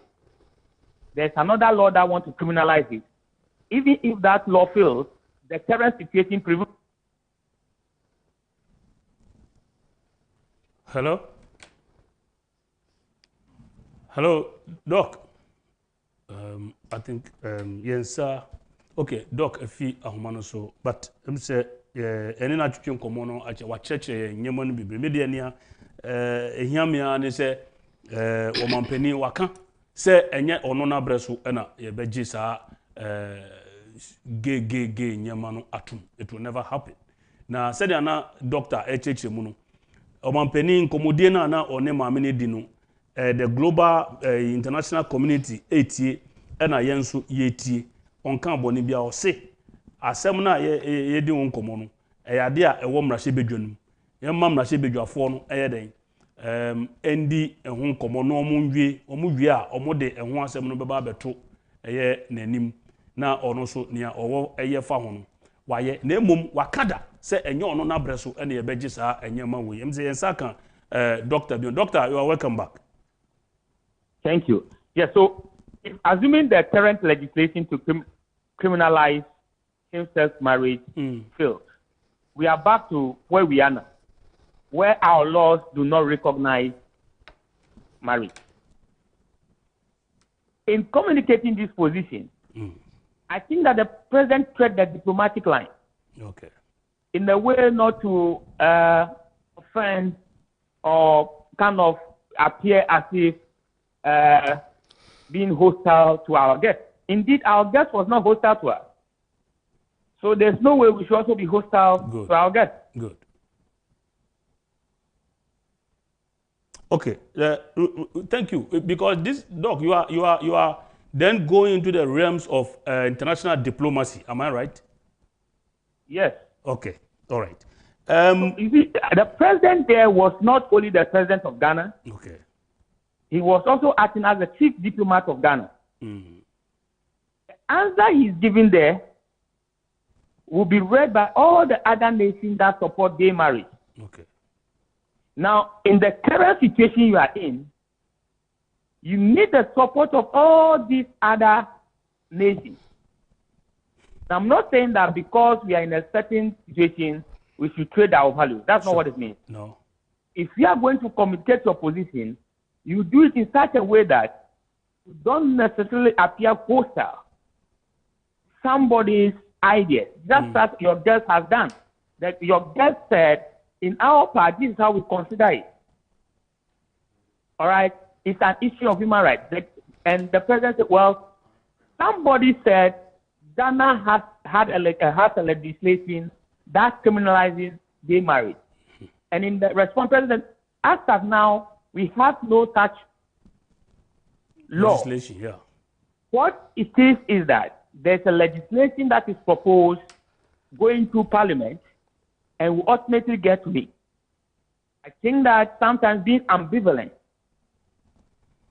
There's another law that wants to criminalize it. Even if that law fails, the current situation prevents. Hello? Hello, Doc. I think, yes, sir. Okay, Doc, if you are so, but I'm say, any natural common, I church in Yemen, be media near, Yamia, and they say, Woman Penny Waka, say, and yet or no bresu, and a begisa, gay, Yamano atum. It will never happen. Now, said Anna, Doctor H. Muno, Woman Penny, Comodiana, na or name Mamini Dino. The global international community etie na yenso yetie onka aboni bia o se asem na ye di won komo no ade a ewo mrahye bedwanum ye mam mrahye bedwafo no den endi ehun komo no omu a omu de ehun asem no beba beto nanim na ono so nia owo fa ho no waye na emom wakada se enye ono na breso na ye beji sa enye ma we emze yensa kan doctor you are welcome back. Thank you. Yeah, so assuming the current legislation to criminalize same-sex marriage fails, we are back to where we are now, where our laws do not recognize marriage. In communicating this position, I think that the president tread the diplomatic line. Okay. In a way not to offend or kind of appear as if being hostile to our guest. Indeed, our guest was not hostile to us. So there's no way we should also be hostile to our guest. Good. Okay. Thank you. Because this, Doc, you are then going into the realms of international diplomacy. Am I right? Yes. Okay. All right. You see, the president there was not only the president of Ghana. Okay. He was also acting as the chief diplomat of Ghana. The answer he's giving there will be read by all the other nations that support gay marriage. Okay. Now, in the current situation you are in, you need the support of all these other nations. Now, I'm not saying that because we are in a certain situation, we should trade our values. That's not what it means. No. If you are going to communicate your position, you do it in such a way that you don't necessarily appear hostile. Somebody's idea, just as your guest has done. That your guest said, in our part, this is how we consider it. All right? It's an issue of human rights. And the president said, well, somebody said Ghana has a legislation that criminalizes gay marriage. And in the response, president, as of now, we have no such law. Legislation, yeah. What it is that there's a legislation that is proposed going through Parliament and will ultimately get to me. I think that sometimes being ambivalent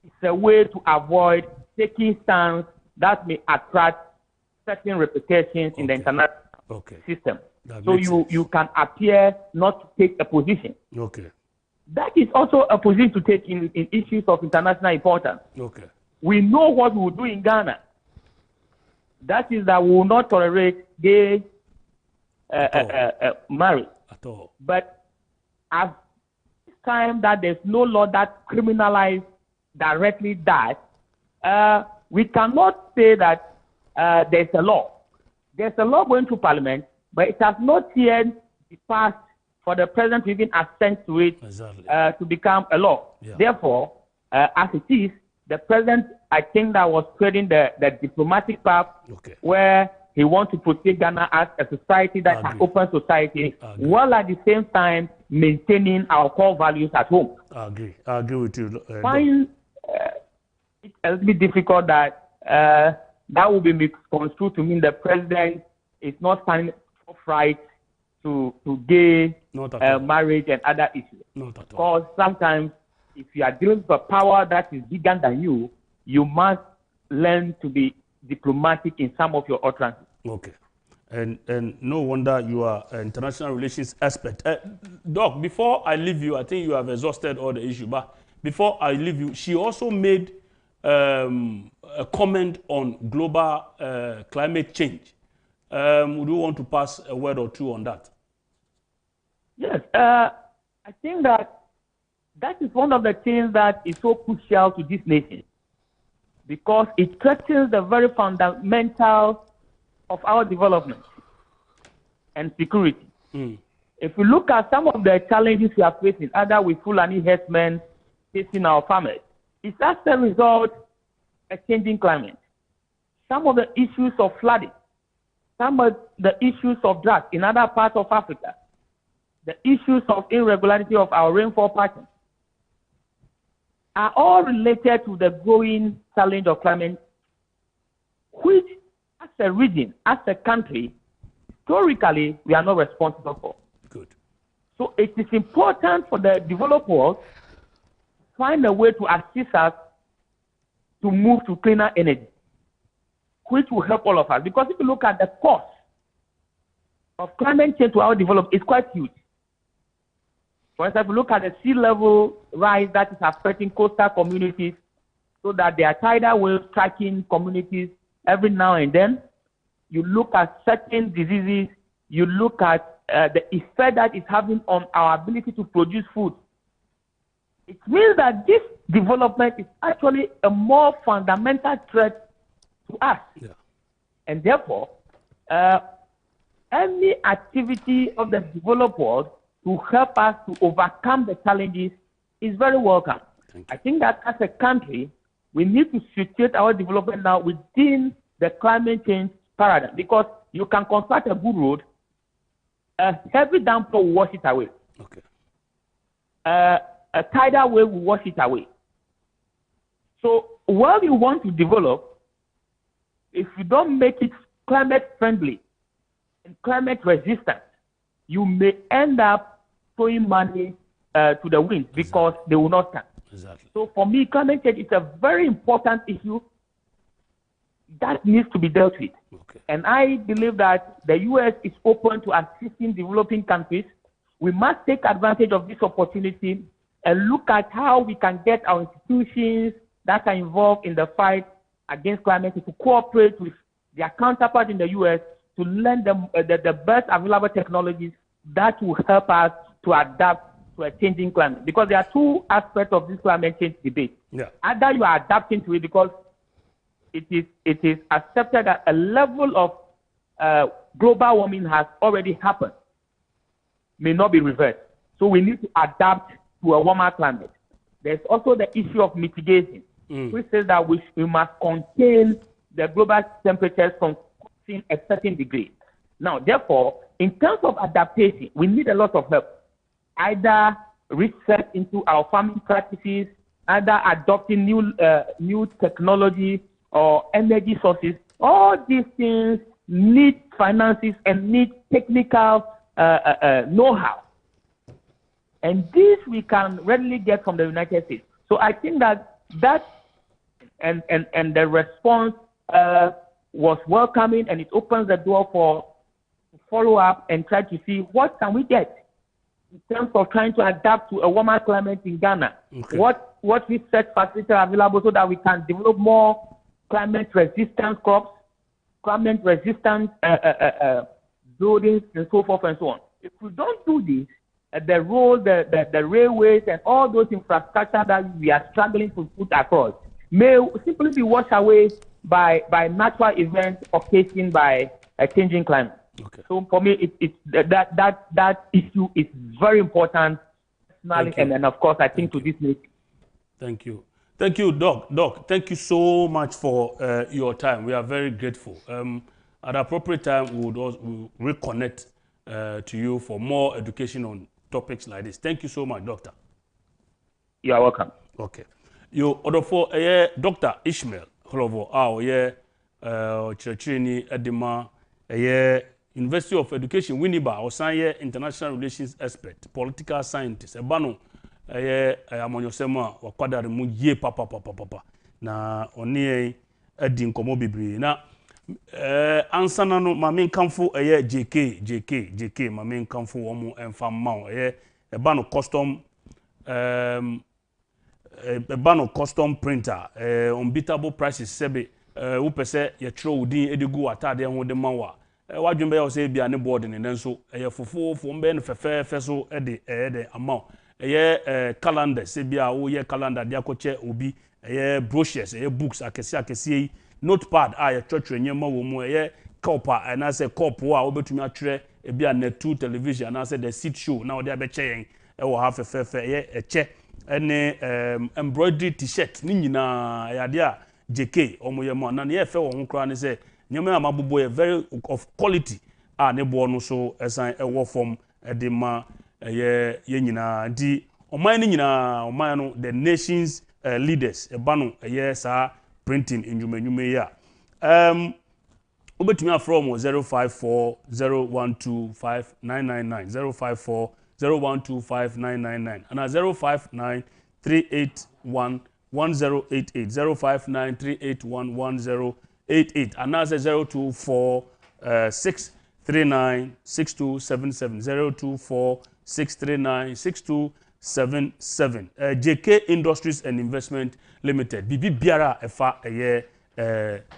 is a way to avoid taking stands that may attract certain reputations in the international system. So you can appear not to take a position. Okay. That is also a position to take in issues of international importance. Okay. We know what we will do in Ghana. That is that we will not tolerate gay marriage. At all. But at this time that there's no law that criminalizes directly that, we cannot say that there's a law. There's a law going to Parliament, but it has not yet passed for the president to even assent to it to become a law. Yeah. Therefore, as it is, the president, I think, that was treading the diplomatic path where he wants to protect Ghana as a society that's an open society, while at the same time maintaining our core values at home. I agree with you. Find it's a little bit difficult that that will be misconstrued to mean the president is not standing upright to gay marriage and other issues. Not at all. Because sometimes if you are dealing with a power that is bigger than you, you must learn to be diplomatic in some of your utterances. Okay. And no wonder you are an international relations expert. Doc, before I leave you, I think you have exhausted all the issue, but before I leave you, she also made a comment on global climate change. Would you want to pass a word or two on that? Yes, I think that is one of the things that is so crucial to this nation, because it threatens the very fundamental of our development and security. If we look at some of the challenges we are facing, either with Fulani herdsmen facing our farmers, it's as a result of a changing climate. Some of the issues of flooding, some of the issues of drought in other parts of Africa, the issues of irregularity of our rainfall patterns are all related to the growing challenge of climate, which as a region, as a country, historically, we are not responsible for. Good. So it is important for the developed world to find a way to assist us to move to cleaner energy, which will help all of us. Because if you look at the cost of climate change to our development, it's quite huge. For instance, if you look at the sea level rise that is affecting coastal communities, so that there are tidal waves striking communities every now and then. You look at certain diseases, you look at the effect that it's having on our ability to produce food. It means that this development is actually a more fundamental threat to us. Yeah. And therefore, any activity of the developed world to help us to overcome the challenges is very welcome. I think that as a country, we need to situate our development now within the climate change paradigm, because you can construct a good road, a heavy downpour will wash it away. Okay. A tidal wave will wash it away. So while you want to develop, if you don't make it climate friendly and climate resistant, you may end up throwing money to the wind because they will not stand. Exactly. So for me, climate change is a very important issue that needs to be dealt with. Okay. And I believe that the U.S. is open to assisting developing countries. We must take advantage of this opportunity and look at how we can get our institutions that are involved in the fight against climate change to cooperate with their counterparts in the U.S. to lend them the best available technologies that will help us to adapt to a changing climate. Because there are two aspects of this climate change debate. Yeah. Either you are adapting to it because it is accepted that a level of global warming has already happened, may not be reversed. So we need to adapt to a warmer climate. There's also the issue of mitigation, which says that we must contain the global temperatures from a certain degree. Now, therefore, in terms of adaptation, we need a lot of help. Either research into our farming practices, either adopting new technology or energy sources. All these things need finances and need technical know-how. And this we can readily get from the United States. So I think that and the response was welcoming, and it opens the door for follow up and try to see what can we get in terms of trying to adapt to a warmer climate in Ghana. Okay. What research facilities are available so that we can develop more climate resistant crops, climate resistant buildings, and so forth and so on. If we don't do this, the roads, the railways, and all those infrastructure that we are struggling to put across may simply be washed away by natural events occasioned by a changing climate. Okay. So for me, that issue is very important personally, and then of course I think to this meeting. Thank you. Thank you, Doc. Doc, thank you so much for your time. We are very grateful. At appropriate time, we would also reconnect to you for more education on topics like this. Thank you so much, Doctor. You are welcome. Okay. You order for Dr. Ishmael Holovo, Chirchini Edema, University of Education, Winneba, or Sanye International Relations Expert, political scientist, Ebano. Amonyosema wakwadare mu ye papa na oni edi nkomo bibiri na ansana no mame nkamfo JK mame nkamfo wo mu emfa mawo eba no custom printer unbeatable prices sebe wo pese ye tro udin edigu atade ho de mawa wadwembe ya se bia ne board ne nso fofofo mbe no fefefe so de amount calendar se bia wo ye calendar dia koche obi brochures books akese notepad a ye twetwe nyema wo mu cup na se cup a wo betumi atwere bia na 2 television na se the seat show na wo dia be che yen wo ha fefefe eche ene embroidery t-shirt ni nyina ya dia JK omo ye mo na ye fe wo ho kra ne se nyema amabobo ye very of quality a ne bo no so esan wo form de ma ye nyina di oman ni nyina oman no the nations leaders ebano ye sa printing enjumanyume ya obetumi afrom 0540125999 0540125999 and 0593811088 0593811088 and 0246396277 0246396277 JK Industries and Investment Limited bibi biara efa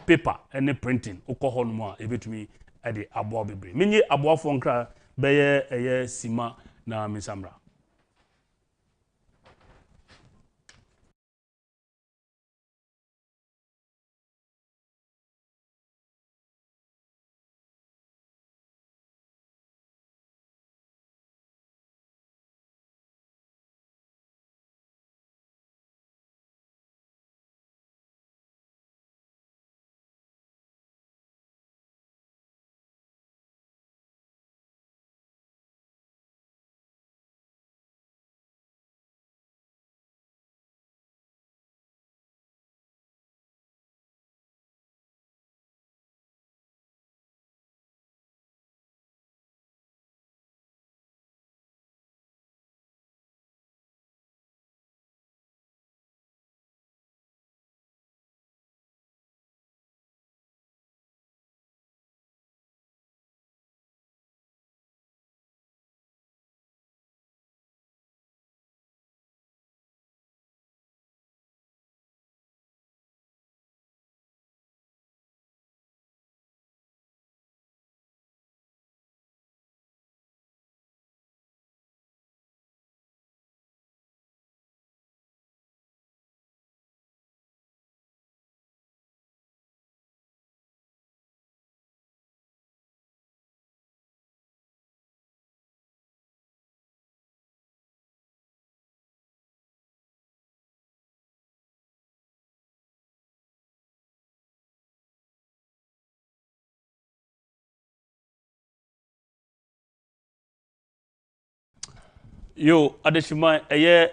paper and printing okohol mo a ebetumi ade aboa bebre menye aboa fo nkra beye sima na misamra. Yo adeshima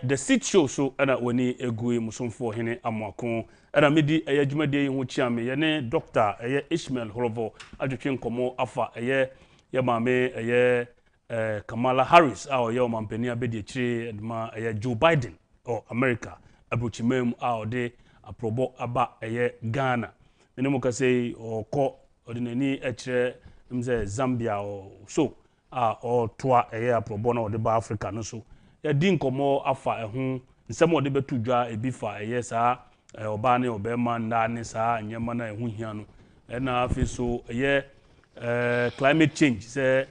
the seat show so ana woni egui musomfo hene amwako ana medi adwumade ho chiame ye ne doctor Ishmael Holovo adwetwe nkomo afa ye maame Kamala Harris a ye omampani abedi akire ma Joe Biden or America abrochimem a ode aprobo aba Ghana ene mo ka say okọ odinani akire mze Zambia so or toa aprobo na ode ba Africa no so ya di nkomo afa ehun nsem ode betu dwa ebifa saa oba ne obema nda ne saa nyema na ehun hia no na afi so climate change say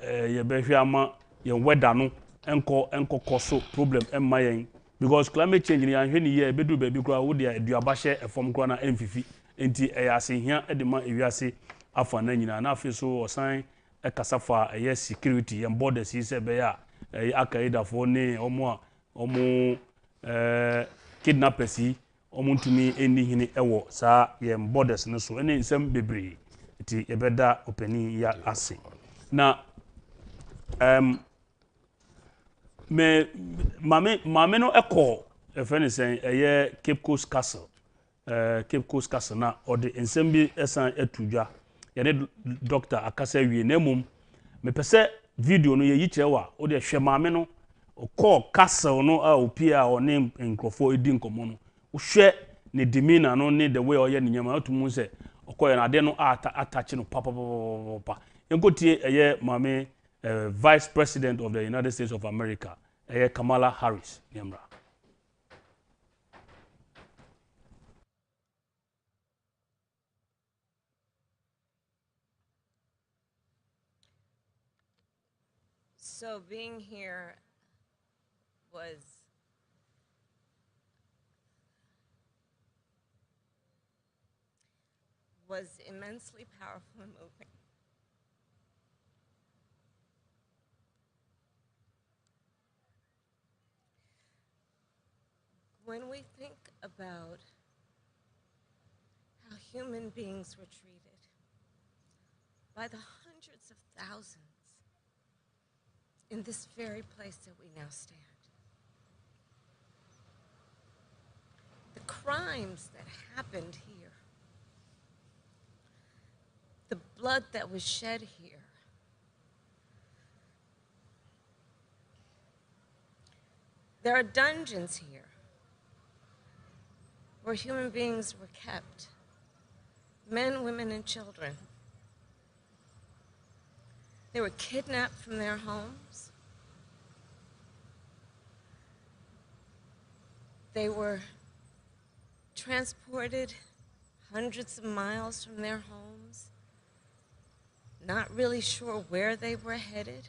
ye behwe ama ye weather no enko koso problem emma yen because climate change ni anhwe ni ye bedu ba bi kura wo de aduaba hye efom kura na emfifi enti ase hia edema ewiase afa na nyina na afi so osan kasa fa security and borders yi se be ya akaida fo ne omo kidnappers yi omo ntumi eni hini ewo saa ye borders no so ene nsem bebre ti yebeda opani ya ase na mame no eko efeni sen Cape Coast Castle Cape Coast Castle na ode nsem bi esan etudwa yene doctor akasa wie na mum me pese video no ye yi chewa ode hwe mame no call castle no a opia one nkrofo edi nkomo no hwe ne demeanor no ne the way oye ne nyama atumu se okoye na ade no attach no papa enkotie mame Vice President of the United States of America Kamala Harris Nyamra. So being here was immensely powerful and moving. When we think about how human beings were treated by the hundreds of thousands in this very place that we now stand, the crimes that happened here, the blood that was shed here, there are dungeons here where human beings were kept, men, women, and children. They were kidnapped from their homes. They were transported hundreds of miles from their homes, not really sure where they were headed,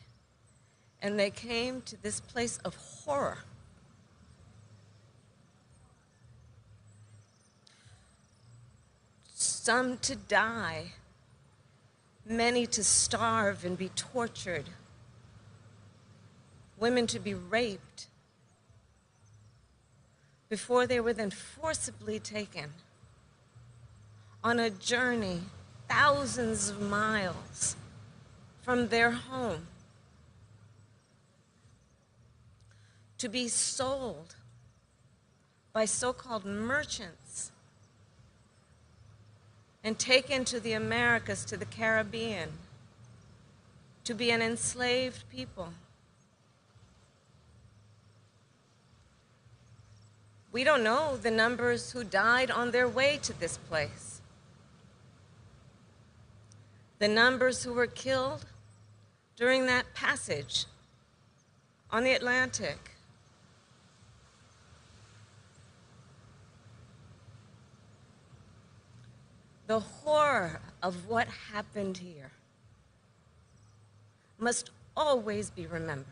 and they came to this place of horror. Some to die, many to starve and be tortured, women to be raped before they were then forcibly taken on a journey thousands of miles from their home to be sold by so-called merchants and taken to the Americas, to the Caribbean, to be an enslaved people. We don't know the numbers who died on their way to this place, the numbers who were killed during that passage on the Atlantic. The horror of what happened here must always be remembered.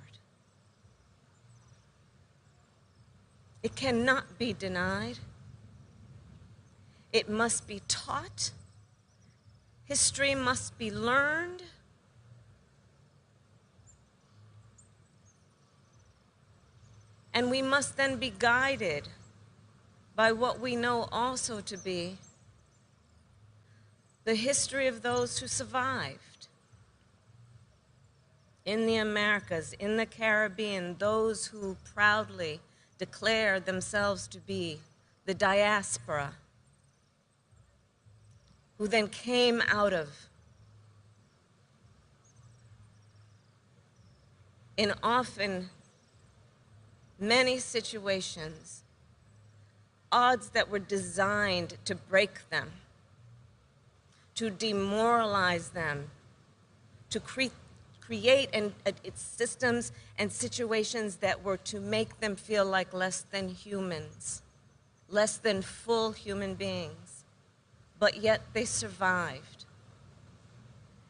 It cannot be denied. It must be taught. History must be learned. And we must then be guided by what we know also to be the history of those who survived in the Americas, in the Caribbean, those who proudly declare themselves to be the diaspora, who then came out of, in often many situations, odds that were designed to break them, to demoralize them, to create systems and situations that were to make them feel like less than humans, less than full human beings. But yet they survived.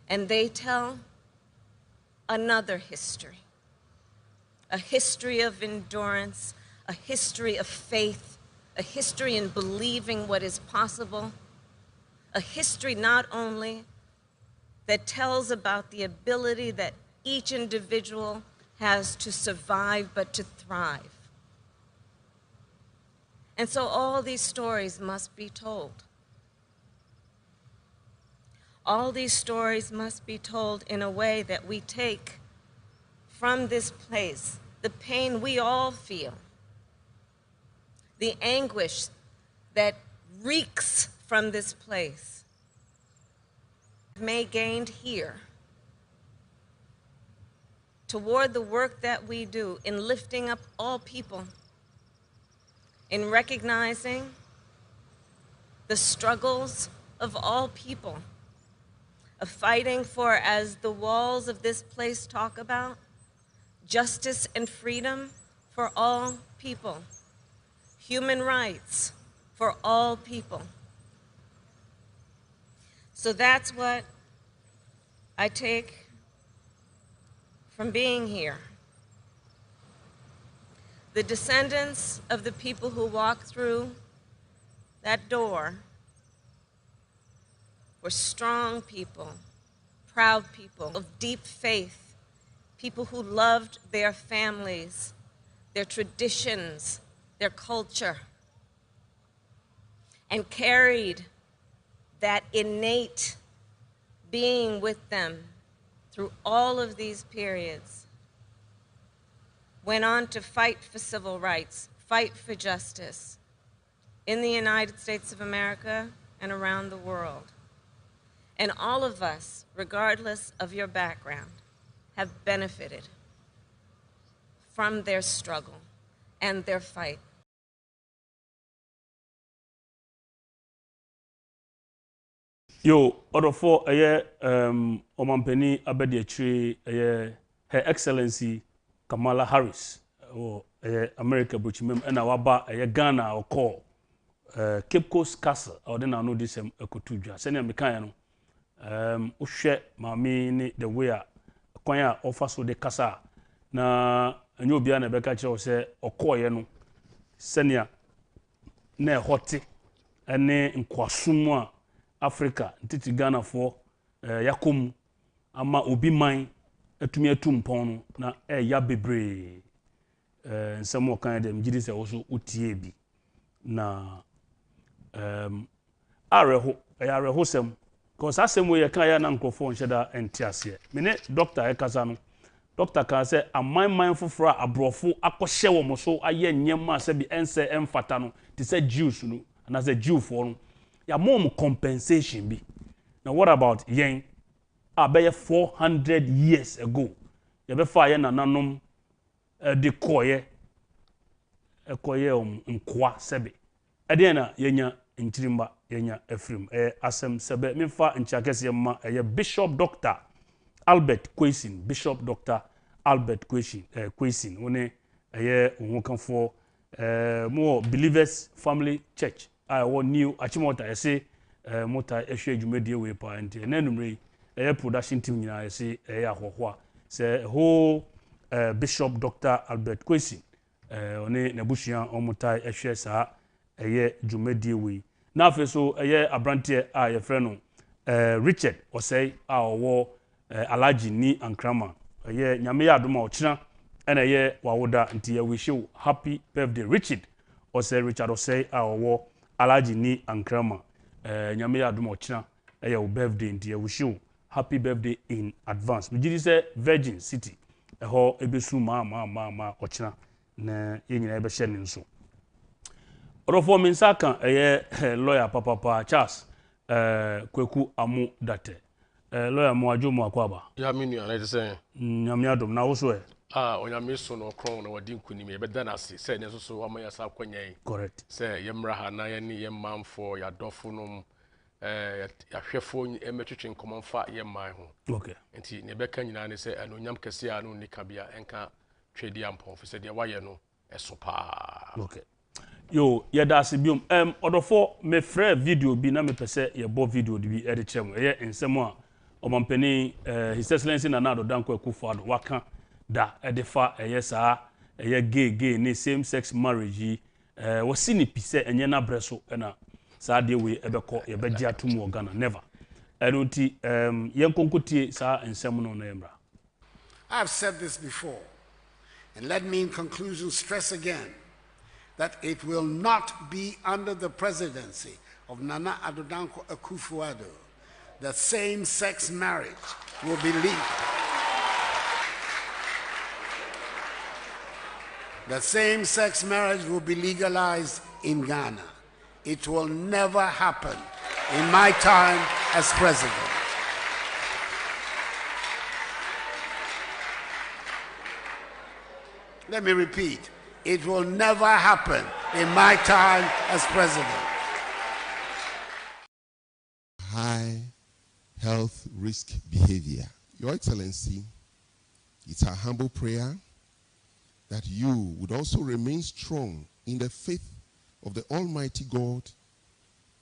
And they tell another history, a history of endurance, a history of faith, a history in believing what is possible, a history not only that tells about the ability that each individual has to survive but to thrive. And so all these stories must be told. All these stories must be told in a way that we take from this place the pain we all feel, the anguish that reeks from this place, may gained here, toward the work that we do in lifting up all people, in recognizing the struggles of all people, of fighting for, as the walls of this place talk about, justice and freedom for all people, human rights for all people. So that's what I take from being here. The descendants of the people who walked through that door were strong people, proud people of deep faith, people who loved their families, their traditions, their culture, and carried that innate being with them through all of these periods. Went on to fight for civil rights, fight for justice in the United States of America and around the world. And all of us, regardless of your background, have benefited from their struggle and their fight. Yo, order for Omampeni Abediachri, Her Excellency Kamala Harris, or America Buchimem, and our Ghana or call Cape Coast Castle, or then I know this Kotuja, Senior Mekano, Ushe, Mammy, the way Quaya offers with the Casa. Na new Biana Becca say, or Koyano, Senior, ne hoti, and ne in Kwasumwa. Africa ntiti Ghana for yakom ama obi man atumi atumpon na ya bebre nsemo kan dem gidi se wo so utie bi na areho sem cause asem we kan ya na nkrofo nheda entiase me ne doctor ekasa no doctor kan say aman foforo abrofo akɔhye wo mo so aye nyema se bi ense emfata no ti say Jews no na say Jew for no ya mom compensation bi. Now what about yen? Abeye 400 years ago. Ya be fa ye nananom de koye nkwa sebe. Ade na yenya nchirimba yenya efrim. Asem sebe me fa nchakese ma Bishop Dr. Albert Kwesing, Bishop Dr. Albert Kwesing. One nwokanfo more Believers Family Church. I want new Achimota I say mota ehwe dwumedie we pa ente na numre production team nyina I say ahoho say whole Bishop Dr. Albert Kwesing one nabushia omota ehwe sa dwumedie we na afi so abrante a ye frɛ no Richard osei a owo Alaji ni Ankrama nyame ya adoma ochina na wawoda nti ya wish you happy birthday Richard osei a owo Alaji ni Ankrama nyame ya adoma ochina your birthday nti ya wish you happy birthday in advance. Mjidi say Virgin City ho ebesu ma ochina na yenyina ebe hye ne nso orofo minsaka lawyer papa Charles Kweku Amu Date lawyer mo adwomo akwaba ya menu ana say nyame adom na wo so onyame so no kron na wadi nkunim be da na se say ne so amaya sa kwanyan correct say yemra ha na ye ne yemmanfo ya dofo nom ya hwefo emetwetwe nkomamfa yemman ho okay enti ne beka nyina ne say anonyam kese anu nika bia enka twedi ampon fi say de waye no eso pa okay yo yeda asibium odofo me frɛ video bi na me pese ye bo video di bi ede kyerem ensemo a omampani His Excellency Nana Addo Dankwa akufo-addo waka da edefa saa gay ne same sex marriage wasi ni pise enye na breso na saa de we ebekɔ ye begye atum Ghana never ɛno nti yɛnkonkotie saa nsɛm no na yɛmmra. I've said this before, and let me in conclusion stress again that it will not be under the presidency of Nana Addo Dankwa Akufo-Addo that same-sex marriage will be legal. That same-sex marriage will be legalized in Ghana. It will never happen in my time as president. Let me repeat, it will never happen in my time as president. High health risk behavior. Your Excellency, it's our humble prayer that you would also remain strong in the faith of the Almighty God,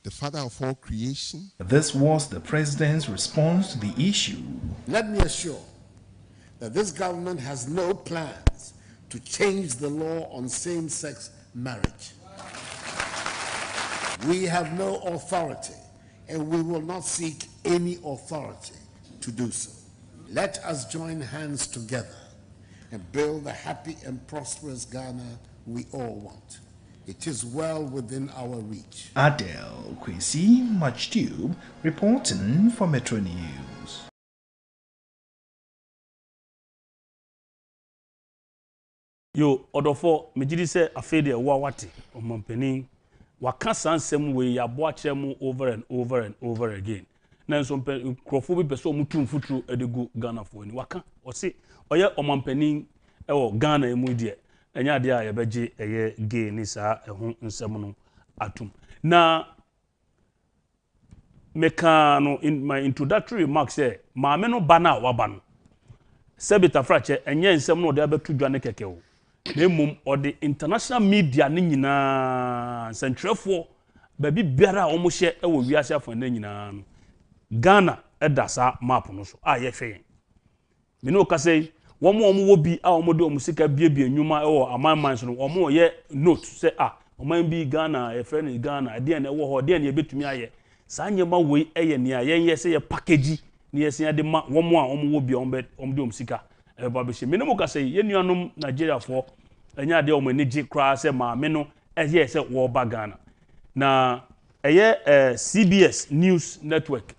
the Father of all creation. This was the President's response to the issue. Let me assure that this government has no plans to change the law on same-sex marriage. We have no authority, and we will not seek any authority to do so. Let us join hands together and build the happy and prosperous Ghana we all want. It is well within our reach. Adele Kwesi Machtube reporting for Metro News. Yo, odofo mejidi se afede wa wate omampani waka sansem we yabo akere mu over and over and over again. Na nso krofo bi pese omutu mfuturu edegu Ghana fo ni waka o oye omampani ewo Ghana emu die enya ade a yebeje eye gay ni saa ehun nsem no atum. Na meka no in my introductory remarks say maame no bana waba no sebita frache enye nsem no de abetu dwane keke o. Nemum or the international media ni nyina sentrefo baby biara a omo hye ewo wiase afọ na nyina no Ghana edasa map no so a ye hwe me no ka say womo wo bi a omo de omo sika biebie nwuma ewo amanman so no omo ye note say oman bi Ghana e friend Ghana de na ewo ho de na ye betumi aye saa nyema wei eye ne a yen ye say ye package ne ye say de ma womo a omo wo bi omo de omo sika eba be hye me no ka say ye nuanom Nigeria fo enya de omo nigi kra se maame no eye se wo ba Ghana na eye CBS News Network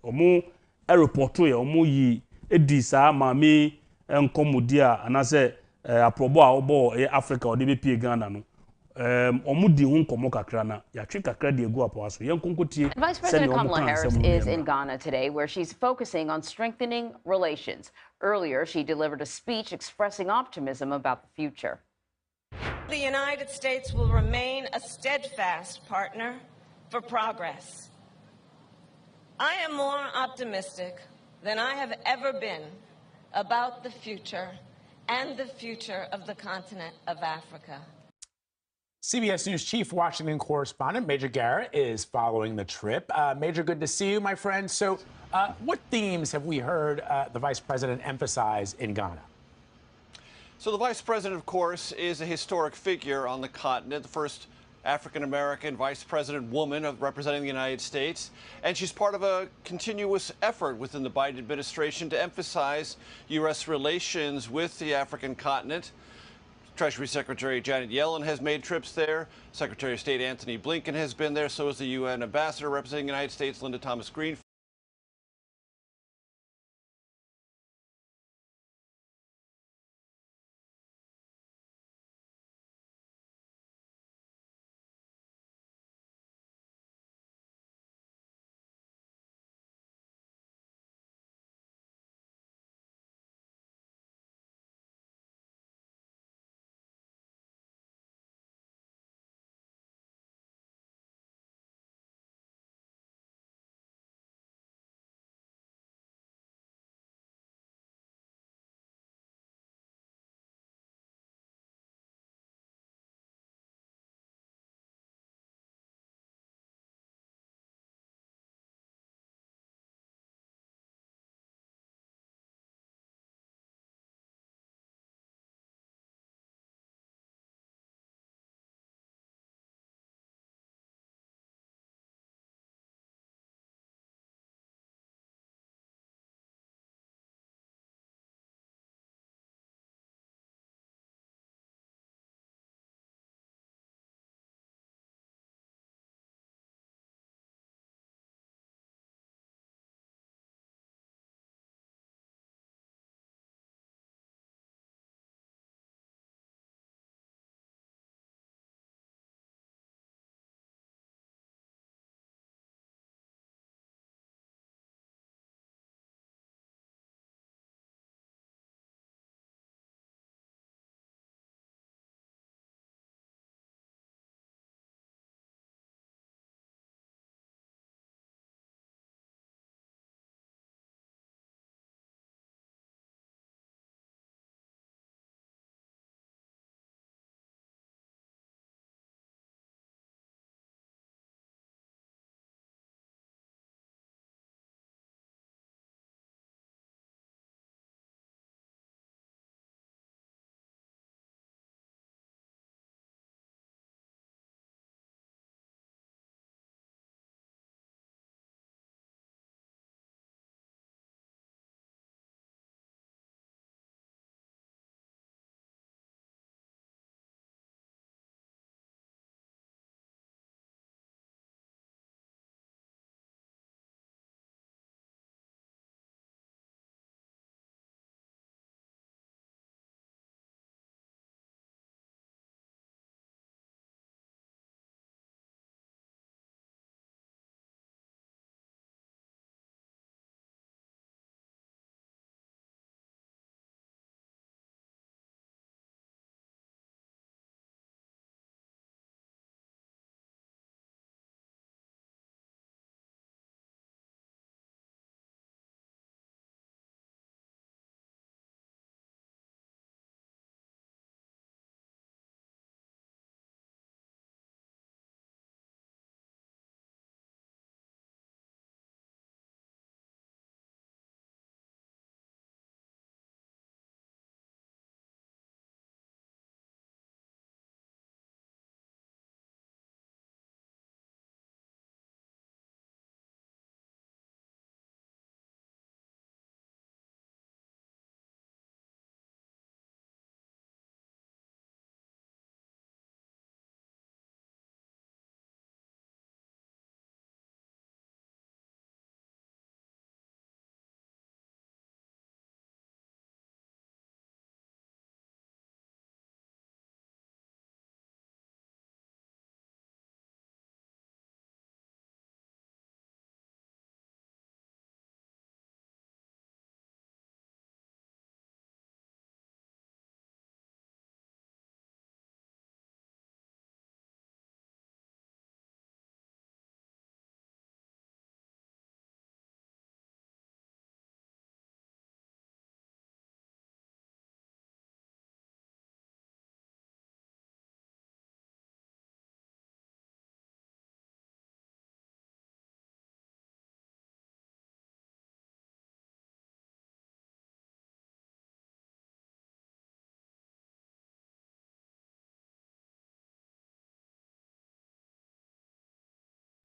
omo reporto ye omo yi edi sa maame enkomodi a anase aprobo a obo eye Africa ode be pie Ghana no omo di hu nkomo kakra na ya twe kakra de egu apo aso yen konkotie. Vice President Kamala Harris is in Ghana today, where she's focusing on strengthening relations. Earlier, she delivered a speech expressing optimism about the future. The United States will remain a steadfast partner for progress. I am more optimistic than I have ever been about the future and the future of the continent of Africa. CBS News Chief Washington correspondent Major Garrett is following the trip. Major, good to see you, my friend. So what themes have we heard the Vice President emphasize in Ghana? So the Vice President, of course, is a historic figure on the continent, the first African-American Vice President woman representing the United States. And she's part of a continuous effort within the Biden administration to emphasize U.S. relations with the African continent. Treasury Secretary Janet Yellen has made trips there. Secretary of State Antony Blinken has been there. So has the UN ambassador representing the United States, Linda Thomas-Greenfield.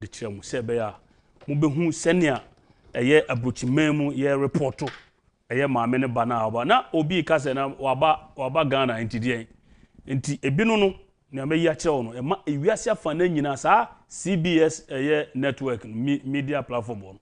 de kyerɛ mu sɛ ɛbɛyɛ a mobɛhu sɛnea ɛyɛ abrokyimam yɛ reporto ɛyɛ maame ne ba na aba na obi ka sɛ na waba Ghana ntideɛ nti ebino no na meyi akyerɛ no ɛma ewiase afa na nyina saa CBS ɛyɛ network media platform no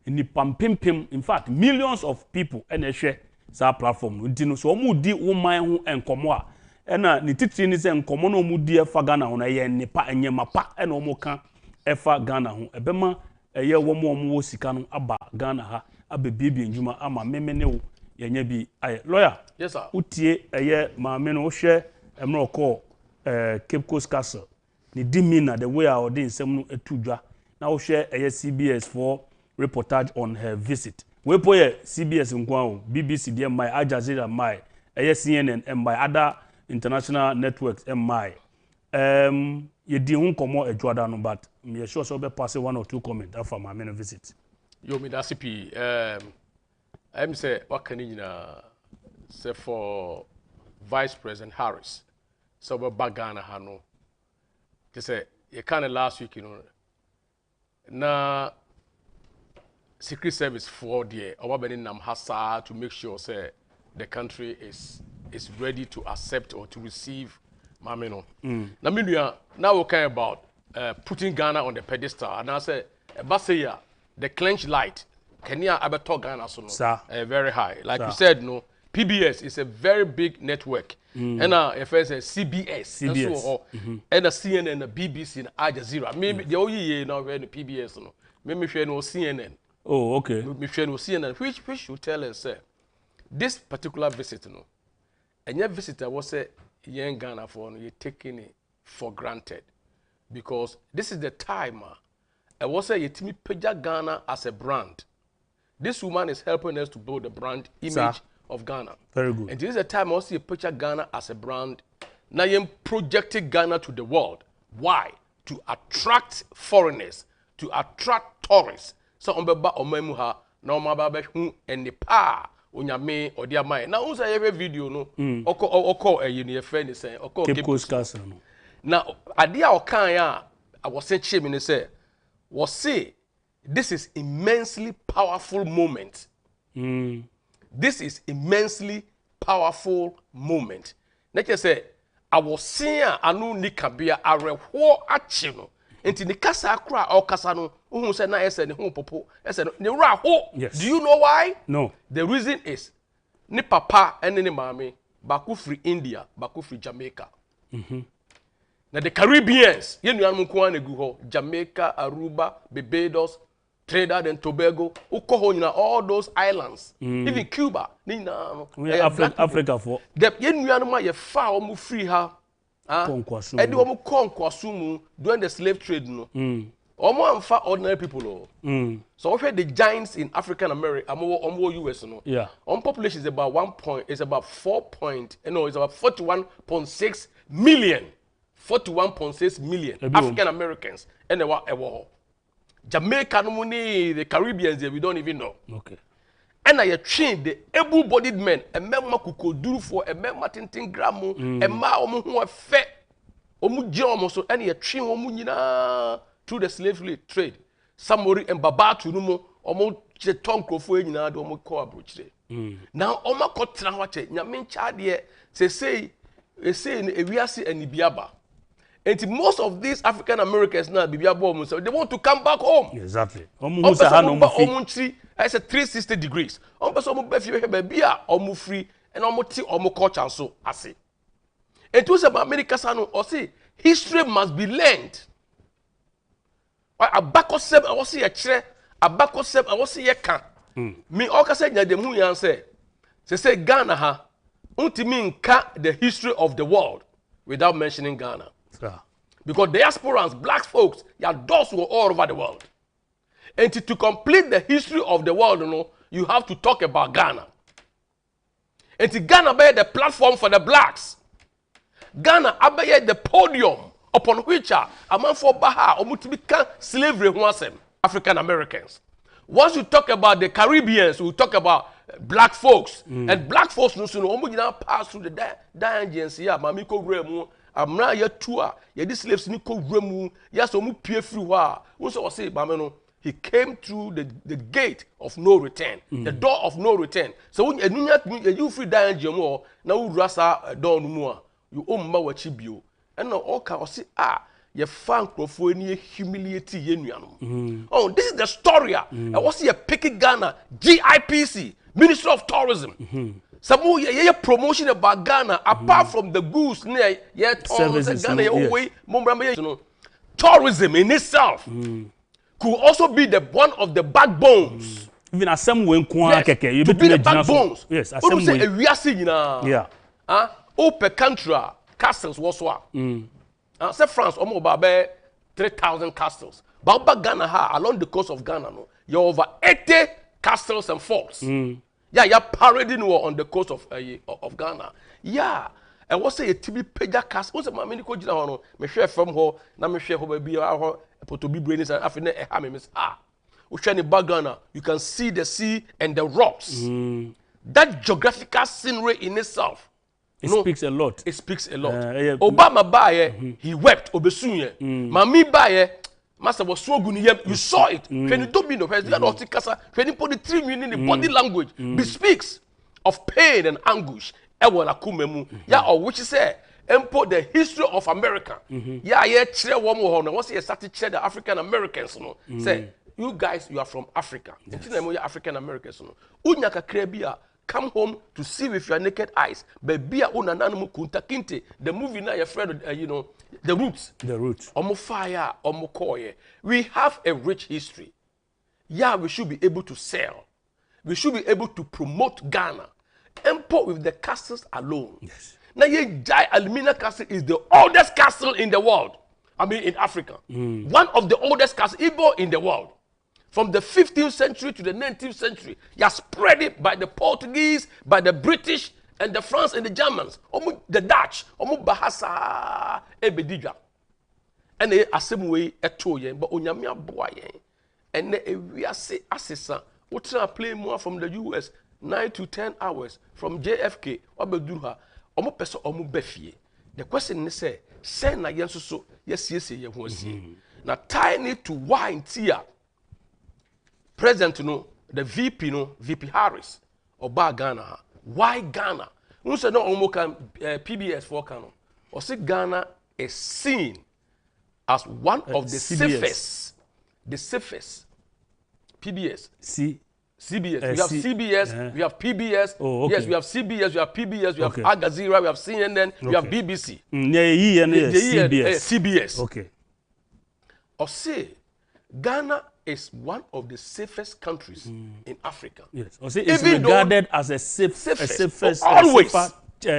ni pampempem in fact millions of people ɛna ɛhwɛ saa platform no nti no so ɔmo di woman ho enkomo a ɛna ne titiri ni sɛ enkomo no ɔmo di ɛfa Ghana ho na ɛyɛ nipa enyema pa ɛna ɔmo ka ɛfa Ghana ho ɛbɛma ɛyɛ wɔn wɔ sika no aba Ghana ha abɛbiebie ndwuma ama meme ne wo yɛnya bi ayɛ lawyer yes sir utie ɛyɛ maame no hwɛ emro call Cape Coast Castle ni dimina the way our din nsɛm no etudwa na wo hwɛ ɛyɛ CBS for reportage on her visit we po yɛ CBS nkwan BBC deɛ my Al Jazeera my ɛyɛ CNN and my other international networks and my ye di hu komo adwada no but me sure so be pass 1 or 2 comment after my main visit yo me da CP I'm say what can you say for Vice President Harris so we back Ghana ha no to say you kind last week you know na Secret Service for the Obabeni Nam Hassa to make sure say the country is ready to accept or to receive Mameno. Now, now we're talking about putting Ghana on the pedestal. And I say, Basaya, the clench light, Kenya Abato Ghana so very high. Like you said, no, PBS is a very big network. And if I say CBS, and a CNN and a BBC and Al Jazeera. Maybe the only year now we're in the PBS, no. Maybe we no CNN. Oh, okay. We no CNN, which should tell us, say, this particular visit, no, and your visitor was say, young Ghana for you're taking it for granted because this is the time I was say you me Peja Ghana as a brand. This woman is helping us to build the brand image of Ghana. Very good. And this is the time I see you picture Ghana as a brand. Now you projecting Ghana to the world. Why? To attract foreigners, to attract tourists. So ombeba omemuha na omaba hu enipa onyame odi amai na unsa every video no oko eyini friend say oko Cape Coast Castle no na ade a okan ya I was saying me say was say this is immensely powerful moment. This is immensely powerful moment. Na ke say I was saying anu nikabia areho achi no enti ni kasa akra o kasa no uhun say na ese ne hu popo ese no ne wura ho. Do you know why? No. The reason is ni papa ene ni mami baku free India baku free Jamaica. Now the Caribbeans ye nuan mu ko gu ho Jamaica, Aruba, Barbados, Trinidad and Tobago uko ho nyina all those islands even Cuba ni na no Africa for the ye nuan ma ye fa o mu free ha edi o mu konkwasu mu during the slave trade no omo amfa ordinary people so we the giants in African America omo US no population is about 41.6 million 41.6 million African Americans and ewo Jamaica no money the Caribbeans we don't even know okay and I train the able-bodied men a member kukoduru for a member tintin gramu a ma omo hu afe omu je omo so and you train omu nyina through the slave trade Samori and Babatu no mo omo che tonkrofo nyina de omo ko abrochire now omo ko tra wache nyame ncha de say ewiase anibiaba. And most of these African Americans now bibiaba so they want to come back home. Exactly. Omo say ha no mo I said 360 degrees. Omo so omo be fi be a omo free and omo ti omo culture so ase. And to say America say no or say history must be learned. Abakosem I was say kire abakosem I was say ka. Me o ka say nya dem hu yan say Ghana ha untimi nka the history of the world without mentioning Ghana. Because diasporans, black folks, your doors were all over the world. And to complete the history of the world, you have to talk about Ghana. And to Ghana be the platform for the blacks. Ghana be the podium upon which a man for Baha or Mutibika slavery wasem African Americans. Once you talk about the Caribbeans, we talk about black folks. And black folks no pass through the danger. Mamiko Remu amra ya tua ya di slaves ni ko wuramu ya so mu pie free hɔ a wo so say ba me no he came through the gate of no return the door of no return so enunya you free dan jemo na wo rasa door no mu a you omma wachi bio ɛna ɔka ɔse ye fan krofo ni humiliate ye nuanom oh this is the story I was here picking Ghana GIPC Ministry of Tourism some ye promotion about Ghana apart from the goods near ye tourism Ghana ye way tourism in itself could also be the one of the backbones even as some when keke you be the backbones yes as some say we are seeing yeah per country castles was what say France almost about 3,000 castles but Ghana along the coast of Ghana no you over 80 castles and forts yeah you're parading on the coast of Ghana yeah and what say a TB Peja castle what's my mini ko gina no me hwe from ho na me hwe ho ba bi ho potobi brains and afine e ha me miss we hwe ni Ghana you can see the sea and the rocks that geographical scenery in itself it speaks a lot. It speaks a lot. Obama baye, he wept. Obesunye. Mami baye, master was so good. You saw it. When you don't be no president, when you put the 3 million in the body language, bespeaks of pain and anguish. Ya or which is say, import the history of America. Ya chere one more. Once you started chere the African Americans, no say you guys you are from Africa. You African Americans, no. Unyaka krebia. Come home to see with your naked eyes. Bebia unananu kunta kinte. The movie now your friend, the roots. The roots. Omo fire, omo koye. We have a rich history. Yeah, we should be able to sell. We should be able to promote Ghana. Import with the castles alone. Yes. Now ye Jai Alumina Castle is the oldest castle in the world. I mean in Africa. One of the oldest castles even in the world. From the 15th century to the 19th century, you are spread it by the Portuguese, by the British, and the French and the Germans, the Dutch, Bahasa, Ebedija. And they are same way at Toyen, but Onyamia Boyen. And we are say assessor, what try play more from the US 9 to 10 hours from JFK, Obeduha, Omo Peso Omo Befie. The question is say, send na yen so yes, ye won't see. Now tie it to wine tea. President, the VP, VP Harris, or Ghana. Why Ghana? We say no, PBS for Ghana. Or say Ghana is seen as one of the safest, PBS. CBS. We have CBS, we have PBS. Oh, okay. Yes, we have CBS, we have PBS, we have Al Jazeera, we have CNN, we have BBC. CBS. Okay. Or say Ghana is one of the safest countries in Africa. Yes. Or say it's regarded as a safest always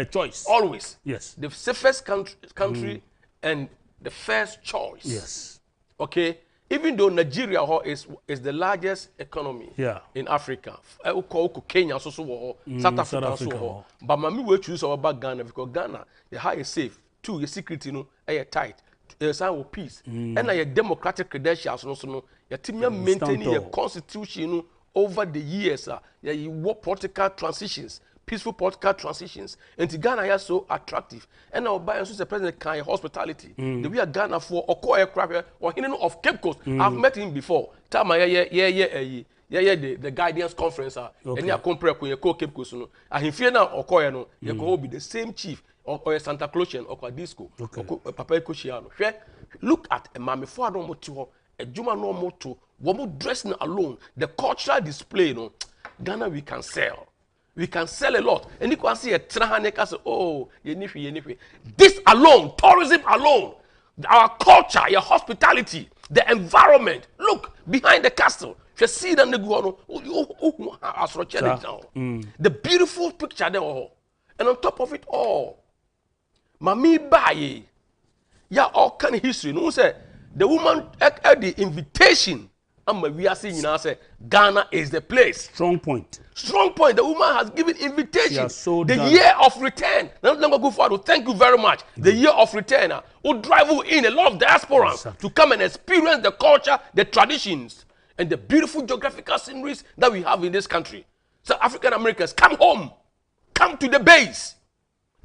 choice. Always. Yes. The safest country and the first choice. Yes. Okay. Even though Nigeria is the largest economy in Africa, Kenya South Africa but mami we choose about Ghana because Ghana the high is safe, two your security tight, there's our peace, and your democratic credentials also your team maintaining your constitution over the years. You work political transitions, peaceful political transitions, and Ghana is so attractive. And our bias the president can hospitality. The way Ghana for or aircraft or in of Cape Coast. I've met him before. Time the guidance conference. And you compare when you call Cape Coast. And if you now or no, you can be the same chief or Santa Clausian or Disco or Papa Koshiano. Look at a mammy for a Juma no moto, woman dressing alone, the cultural display, Ghana we can sell. We can sell a lot. And you can see a Trahaneka say, oh, Yenifi. This alone, tourism alone, our culture, your hospitality, the environment. Look, behind the castle. You see the the beautiful picture there. And on top of it all, Mami Baye, all kind of history. No say the woman at the invitation. We are seeing now say Ghana is the place. Strong point. Strong point. The woman has given invitation. So the year of return. Not longer go forward. Thank you very much. The year of return will drive you in a lot of diasporans to come and experience the culture, the traditions, and the beautiful geographical sceneries that we have in this country. So African Americans, come home, come to the base,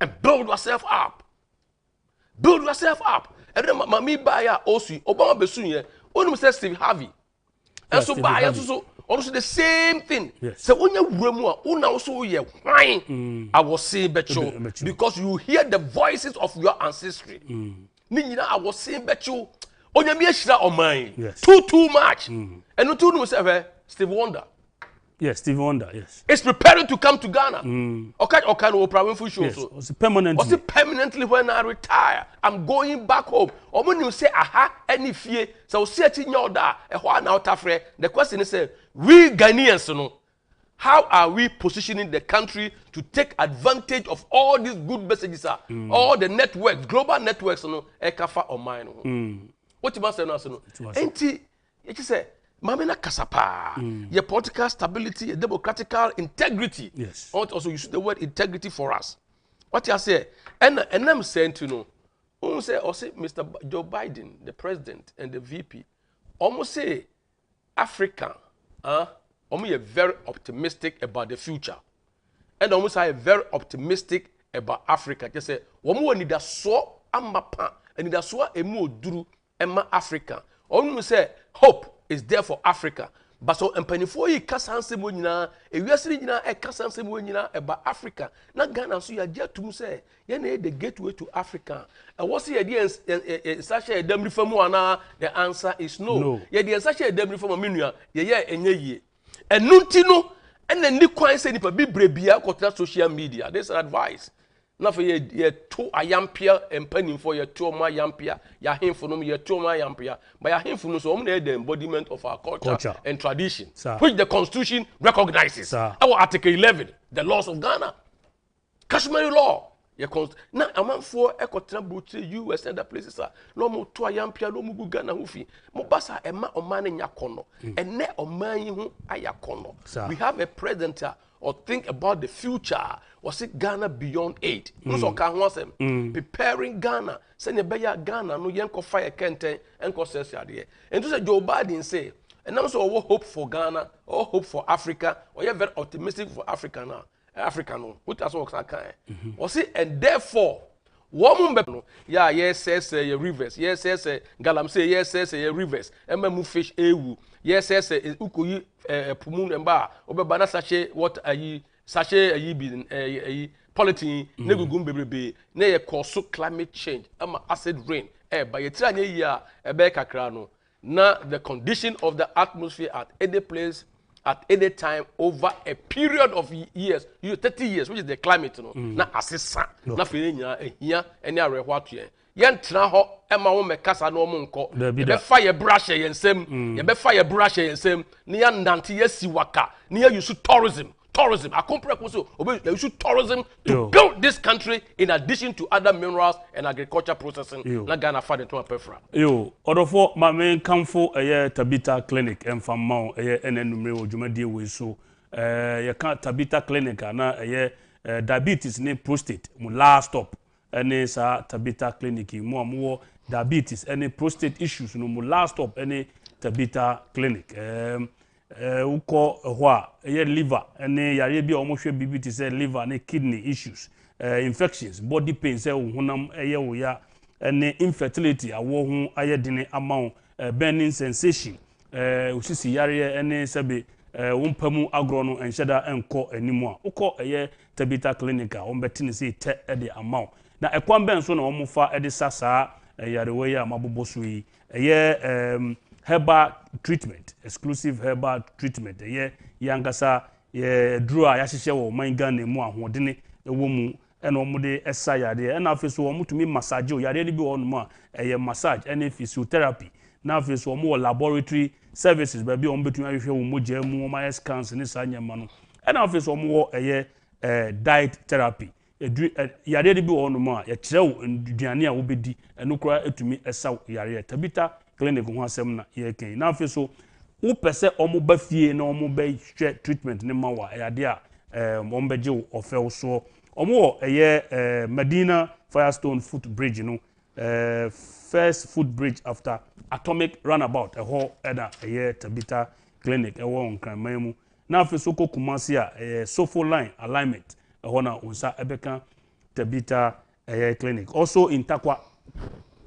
and build yourself up. Build yourself up. And then mami buy also Obama besunye. Only say Steve Harvey. And so buy also the same thing. So when you remove, also ye wine. I was saying becho because you hear the voices of your ancestry. Nina, I was saying becho. Onya mi shira on mine. Too much. And no too no say Steve Wonder. Yes, Steve Wonder, yes. It's preparing to come to Ghana. Okay, no problem for sure. Yes, permanently. Also permanently when I retire, I'm going back home. Or when you say, aha, any fear, so see it in your da, a while now, Tafre. The question is, we Ghanaians, no, how are we positioning the country to take advantage of all these good messages, all the networks, global networks, no, Ekafa or mine. What you must say now, no? Ain't it, you say, Mamena Kasapa, your political stability, your democratical integrity. Yes. I want also use the word integrity for us. What you say, and I'm saying to know, almost say, Mr. Joe Biden, the president and the VP, almost say Africa, almost very optimistic about the future, and almost are very optimistic about Africa. Just say, woman need a so amapa, and need a so emu duru emma Africa. Almost say hope is there for Africa. But so empanifo yi kasanse mo nyina ewiase nyina e kasanse mo nyina about Africa. Na Ghana so ya jetum say ye na the gateway to Africa. And what say the such a dem reform ana the answer is no. Ye the such a dem reform menua ye enye yie. Enunti no ena ni kwan say nipa bibrebia kwotna social media. This advice. Na for ye to ayampia empanimfo ye to ma yampia ya hemfo no ye to ma yampia but ya hemfo no so the embodiment of our culture and tradition which the constitution recognizes. Our article 11 the laws of Ghana customary law ye na amanfo ekotena broche US and other places no mo to ayampia no mu Ghana ho fi mo basa ema oman nya kono ene oman yi ho ayakono. We have a president or think about the future. Was it Ghana beyond 8? Preparing Ghana. Send a beya Ghana no yanko fire kente and causes yadi. And to say Joe Biden say, and also hope for Ghana or hope for Africa or you're very optimistic for Africa now. Africa no. What that's what I can. Was it and therefore woman yeah yes says a rivers yes says galam say yes says a rivers move fish ewu yes says ukoyi pumun emba obeba na sachet what ayi sachet ayi bi polythene na gugum bebrebe na ye cause climate change ama acid rain ba ye tira nya yi a ebe kakra no na the condition of the atmosphere at any place at any time over a period of years, 30 years, which is the climate, no, na asesa, na fenya ehia eni arehwatu ye. Yen tena ho ema wo mekasa no mo nko. Ye be fire brush ye nsem, ye be fire brush ye nsem, ni ya nante ye siwaka, ni ya use tourism. I compare also you should tourism to build this country in addition to other minerals and agriculture processing. Na Ghana fa de to apefra. Yo, odofo ma men kamfo Tabita clinic emfamma enenumre odwumadie we so ye kan Tabita clinic na diabetes ne prostate mu last stop ene sa Tabita clinic mu amwo diabetes ene prostate issues no mu last stop ene Tabita clinic uko hwa liver ene yare bi omo hwe bibi ti say liver ne kidney issues infections body pain say honam wo ya ene infertility awo hu ayedine amount burning sensation usisi yare ene sebe wompamu agro no enhyeda enko animu a uko Tabita clinic a ombetini say te de amount na ekwan ben so na omofa de sasa yare we ya mabobo so yi herbal treatment, exclusive herbal treatment. Yankasa drew a yashye wo man Ghana mu ahodene ewo mu ena omude esa yade ena afeso wo mutumi massage o yade ni bi wo no a massage ena physiotherapy na afeso wo laboratory services ba bi wo betumi ahwehwe wo mogya mu wo scans ni sa nyama no ena afeso wo diet therapy yade ni bi wo no a ya kire wo duane a wo bedi eno kura etumi esa yare Tabita clinic ho asem na ye ken na afi so wo pese omo ba fie na omo ba hwe treatment ne ma wa yade a omo ba je ofel so omo wo Medina Firestone footbridge no first footbridge after atomic runabout ho eda Tabita clinic wo nkran mu na afi so Kumasi a Sofo line alignment ho na unsa ebeka Tabita clinic also in Takwa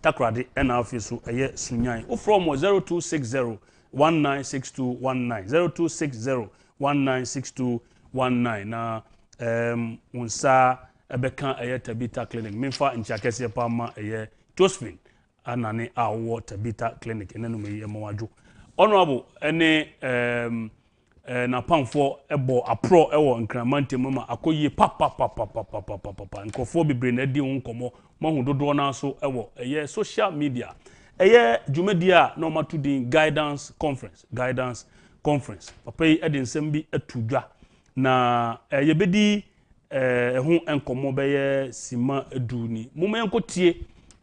takrade na afi so eye sunyan o from 0260 196219 0260 196219 na unsa ebeka eye Tabita clinic memfa nchakese pa ma eye Josephine anane awo Tabita clinic enenu me ye mawadwo honorable ene na pamfo ebo apro ewo nkramante mama akoyi papa nkofo bibre na di nkomo mahu dodo na so ewo eye social media eye jumedia no matu din guidance conference papa yi ede nsem bi atudwa na eye bedi ho enkomo beye sima eduni muma enkotie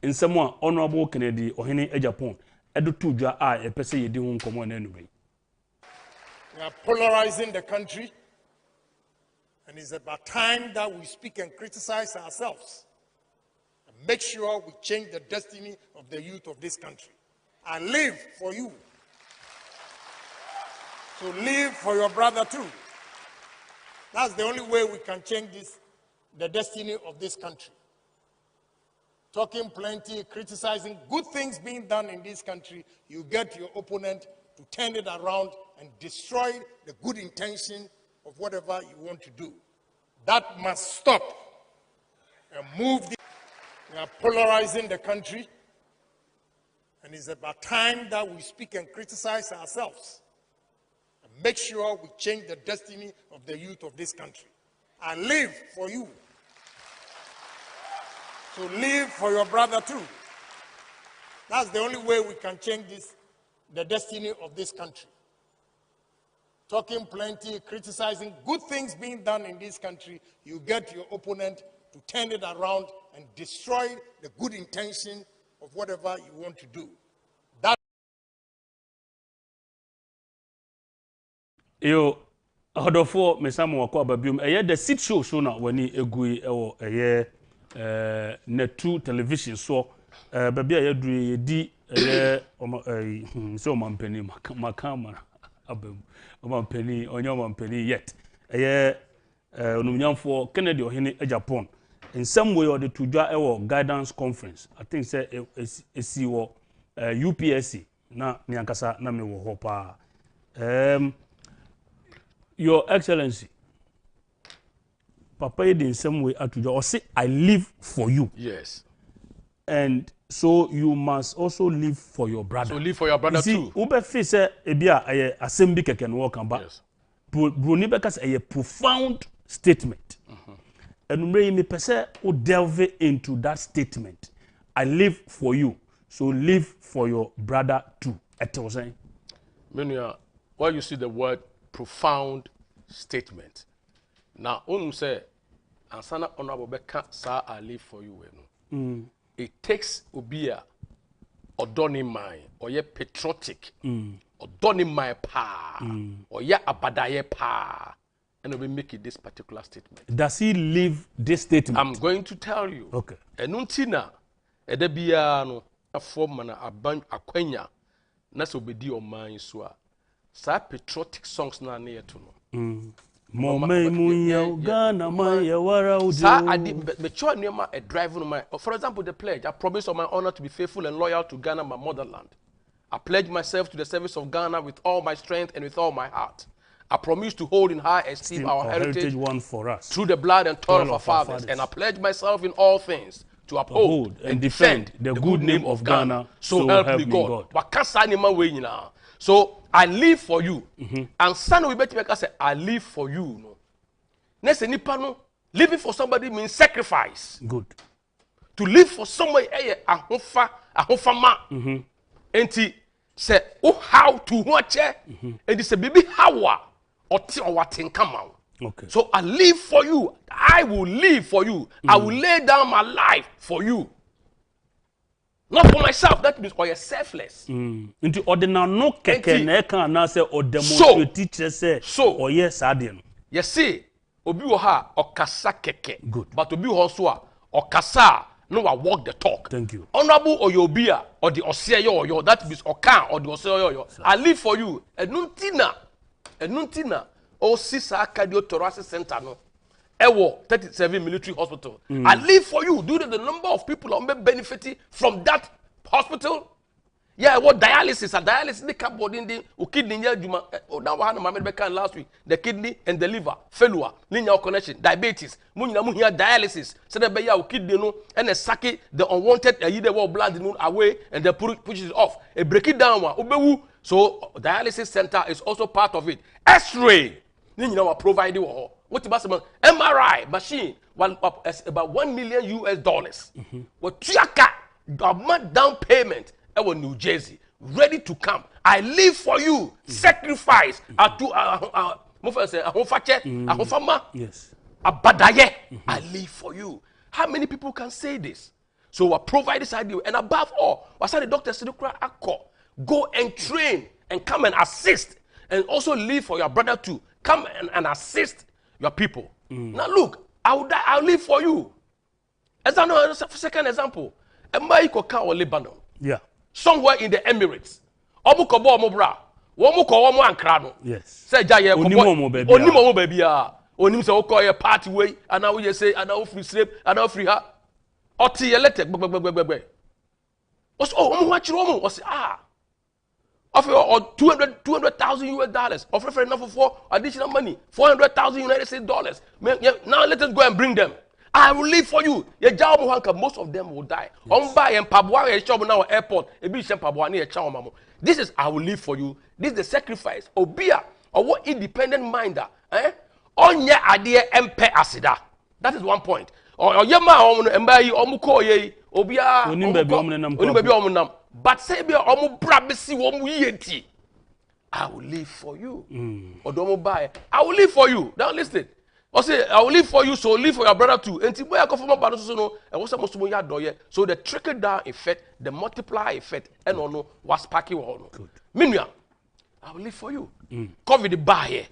nsem a honorable Kennedy ohene Agyapong edo tudwa a epese yedi ho nkomo na enube. We are polarizing the country, and it's about time that we speak and criticize ourselves and make sure we change the destiny of the youth of this country. I live for you. So live for your brother too. That's the only way we can change the destiny of this country. Talking plenty, criticizing good things being done in this country, you get your opponent to turn it around and destroy the good intention of whatever you want to do. That must stop and move. We are polarizing the country, and it's about time that we speak and criticize ourselves and make sure we change the destiny of the youth of this country. I live for you. So live for your brother too. That's the only way we can change the destiny of this country. Talking plenty, criticizing good things being done in this country, you get your opponent to turn it around and destroy the good intention of whatever you want to do. That yo hodofo mesamo wako ababium eye the sit show na wani egui ewo eye netu television so babia ye duru ye di eye so mampeni makama abem mampeni onyo mampeni yet eye onumnyamfo Kennedy ohene Agyapong in some way or the tudwa ewo guidance conference I think say esi wo UPSC na nyankasa na me wo hopa Your Excellency, Papa in some way at or say I live for you. Yes. And so you must also live for your brother. So live for your brother too. Ube fi say ebia assembly keken work amba. Yes. Bruni bekas a profound statement. And me pese o delve into that statement. I live for you. So live for your brother too. Etosay. Meaning, why you see the word profound statement. Now, say, ansana honorable beka sa I live for you. It takes ubia odoni mai or ye patriotic odoni mai pa or ye abadaye pa, and we make it this particular statement. Does he live this statement? I'm going to tell you. Okay. Enuntina edebia no form na aban akwanya na so bedi o man so a sa patriotic songs na na yeto no Ghana maya wara ujo. Sa adi becho nneema a drive no my for example the pledge I promise on my honor to be faithful and loyal to Ghana my motherland. I pledge myself to the service of Ghana with all my strength and with all my heart. I promise to hold in high esteem our heritage one for us through the blood and toil of our fathers, and I pledge myself in all things to uphold and defend the good name of Ghana. So help me God. Wakasa nima we nyina. So I live for you. And son we better make say I live for you. No. Next nipa no living for somebody means sacrifice. Good. To live for somebody ahofa ma. Enti say oh how to watch and it's a baby how or what in come out. Okay. So I live for you. I will live for you. I will lay down my life for you. Not for myself. That means you're selfless. Into ordinary no keke na kan na say or demonstrate teacher say or yes adien. You see, obi wo ha okasa keke. Good. But obi wo so a okasa no I walk the talk. Thank you. Honorable Oyobia or the Oseye yo that means Okan or the Oseye yo. I live for you. Enuntina o sisa cardiothoracic center no. Ewo 37 military hospital. I live for you due to the number of people who may benefit from that hospital. Yeah, what dialysis? A dialysis the cardboard in the kidney juma. Oh, now I had last week. The kidney and the liver failure, linear connection, diabetes. Munya dialysis. So the baby kidney no and the sake the unwanted the blood away and they push it off. A break it down one. So dialysis center is also part of it. X-ray. Linear provide what about some MRI machine? About $1 million US. What Tiaka government down payment. Our New Jersey, ready to come. I live for you. Sacrifice. Yes. Abadaye. I live for you. How many people can say this? So I provide this idea, and above all, what's the doctor said? Go and train and come and assist, and also live for your brother too. Come and assist your people. Now look, I'll live for you. As a second example, America or Lebanon. Yeah. Somewhere in the Emirates. Omukobo omobra. Womuko omo ankrano. Yes. Say jaye onimo baby. Onimo baby ah. Onim say okoye party way and now you say and now free slave and now free her. Oti yelete gbegbegbegbe. Oso omo wachiro omo o say offer or 200,000 US dollars. Offer for enough for additional money. 400,000 United States dollars. Now let us go and bring them. I will live for you. Most of them will die. This is I will live for you. This is the sacrifice. Obia or what independent minder. Onya idea empe asida. That is one point. Or yema embayi omuko ye obia baby omunam. But say be omu brabisi omu yeti. I will live for you. Odomo buy. I will live for you. Now listen. I say, I will live for you, so live for your brother too. And so the trickle down effect, the multiplier effect, and no was packing on. Meanwhile, I will live for you. COVID buyer.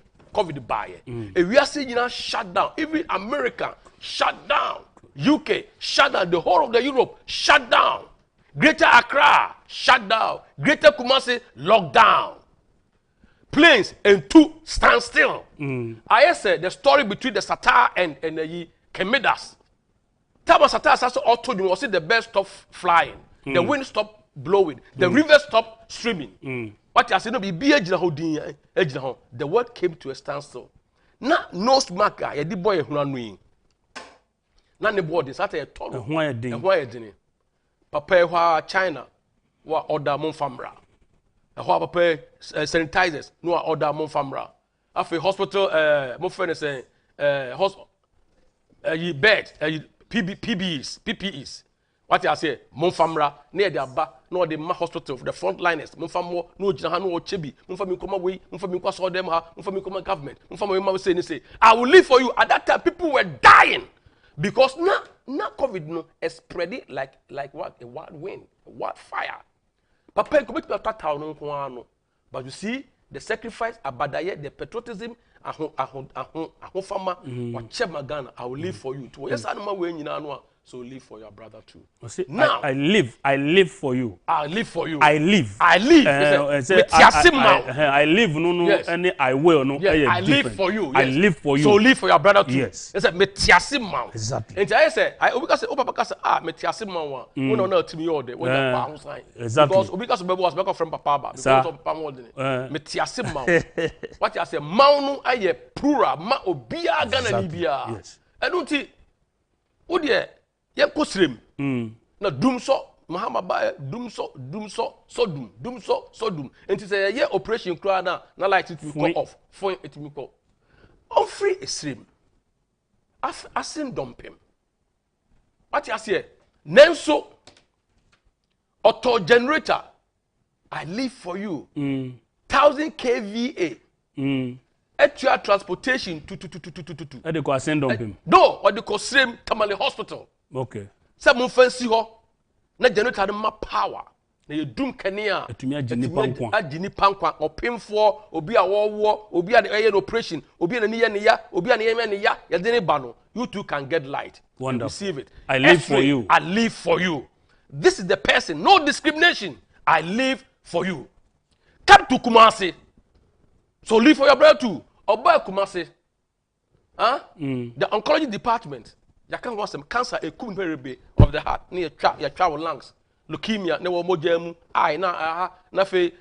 If we are seeing shut down, even America shut down, UK shut down, the whole of the Europe shut down, Greater Accra shut down, Greater Kumasi locked down. Planes and two stand still. I said the story between the Satar and the Kemidas. Tama Satar also told you was it the best stop flying. The wind stopped blowing. The river stopped streaming. What I said no be the world came to a standstill. Na no smarker, ya di boy huna nui. Na ne board is at a total. Why didn't Papa China wa order monfamra. How pay sanitizers no order monfamra. After hospital mo friend say bed PPEs. What I say monfamra near the aba no the hospital the frontliners monfamo no jina no chebi monfami come away monfami kwa so them ha monfami come government monfami say I will live for you. At that time people were dying because now COVID no spread like what a wild wind, a wild fire. Papa commit to no, but you see the sacrifice abadaye the patriotism ahofama wachemagana I will live for you too. Yes anuma we nyina no so live for your brother too. Now I live for you. I live for you. I live. I live no yes. Any I will no yes. I live for you. Yes. I live for you. So live for your brother too. Yes. It's a metiasim exactly. And I say I obika say papa say metiasim man we no na timi all day when you pa sign. Exactly. Because obika say be was back from papa ba because of papa more than metiasim man. What I say man no aye plural ma obia Ghana ni bia. Yes. I don't think wo de Kosrem. Na dumso Mahama ba dumso sodum. And it's a operation kra na light it will go off. Phone it will go. On free extreme. Asin dumping. What you say? Nenso auto generator. I live for you. 1000 kVA. Actual transportation to. And they go asin dumping. No, or the Kosrem Tamale Hospital. Okay. Some fancy ho na generator ma power na ye dum kania atumi agini pankwa opemfo obi a wo obi a dey operation obi na ne ya obi a ne ya ye de ne ba no you too can get light. Wonderful. Receive it. I live for you. I live for you. This is the person, no discrimination. I live for you. Come to Kumasi. So live for your brother too. Oba Kumasi. The oncology department. You can want some cancer, a of the heart, near your travel lungs. leukemia na wo mojamu ai na aha na fe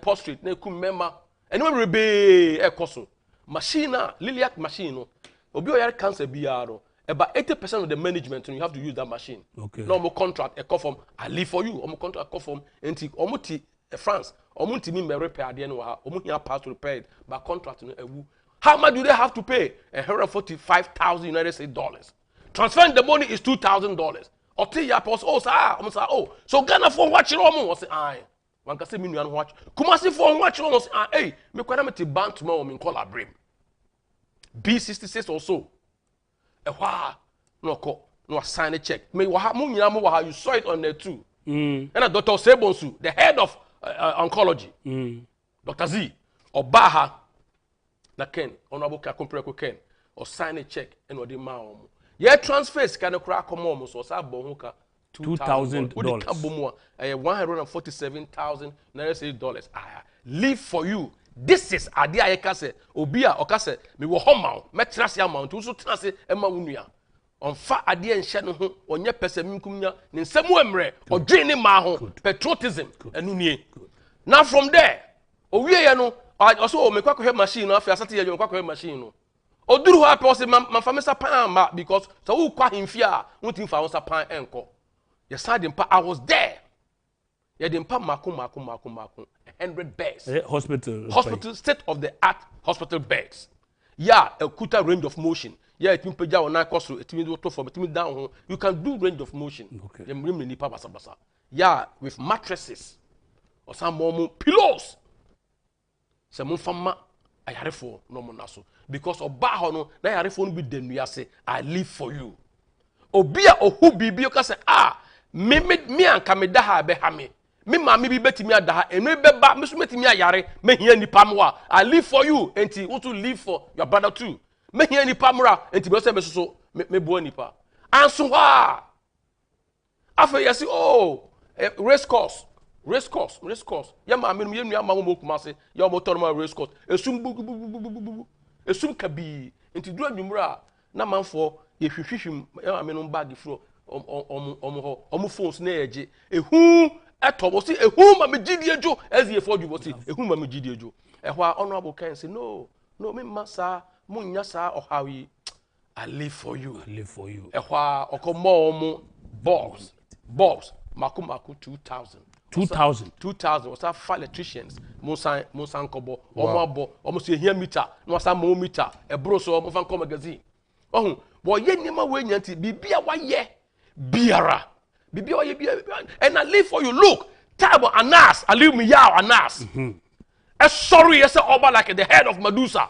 prostate na ekum memma ene we rebe ekoso machine na Liliac machine no obi o yare cancer biaro about 80% of the management you have to use that machine. Okay. No more contract a call from I live for you. Omo contract a call from enti omuti France. Omuti me repair the no ha. Omu here pass to repair it by contract no ewu. How much do they have to pay? $145,000 United States dollars. Transferring the money is $2,000. Oti ya pos oh sa omo sa oh so Ghana for watch omo was say aye. Wan ka say me nuan watch. Kumasi for watch omo say ah hey me kwara me ti bank tomorrow me call abrim. B66 or so. No ko no sign a check. Me wa you saw it on there too. And Dr. Sebonsu, the head of oncology. Dr. Z Obaha na Ken honorable Kakumpreko Ken or sign a check and odi ma omo. Ye transfers can kra come omo so sa bon ho ka $2,000. $147,000 United States dollars. Live for you. This is idea I can say obia okase me wo homa metrase amount so trase ema wunua on fa idea nhye no ho onye pese minkumnya ne nsemu emre odwe ne ma ho patriotism enu nie now from there owie ye no also me kwakọ machine no afia asate ye kwakọ machine no oduru ho ape o se mamfa me sapan ma because so wo kwa himfia a wontim fa wo sapan enko ye sade mpa I was there ye de mpa mako 100 beds. Hospital, state of the art hospital beds. Yeah, a kuta range of motion. Yeah, it means peja ona koso, it means to from, it means down. You can do range of motion. Okay. Yeah, with mattresses or some more pillows. Some fama ayarefo no monaso because oba no na ayarefo no bi denua say I live for you. Obia ohu bibi o ka say me anka me da ha be ha me. Me mama bi betimi ada ha enu beba me so metimi ayare me hia nipa mo a I live for you enti wo to live for your brother too me hia nipa mra enti be so me so me bo nipa anso ha afa yesi race course ya mama me nua ma mo kuma se ya mo tor ma race course esum kabi enti duro nwumra na manfo ye hwehwehwim ya mama no bag fro omo phones na eje ehu etobosi ehu ma me gidiejo ezie for jubosi ehu ma me gidiejo ehwa honorable can say no me masa munya sa ohawi I live for you ehwa okomo omo boss makumaku 2000 was that for electricians monsan kobo omo abo omo se hia meter no sa mo meter e bro so omo fan magazine ohun bo ye nima we nyanti bibia wa ye biara and I live for you. Look, Tabo Anas, I live me yao Anas. Sorry, yes, over like the head of Medusa.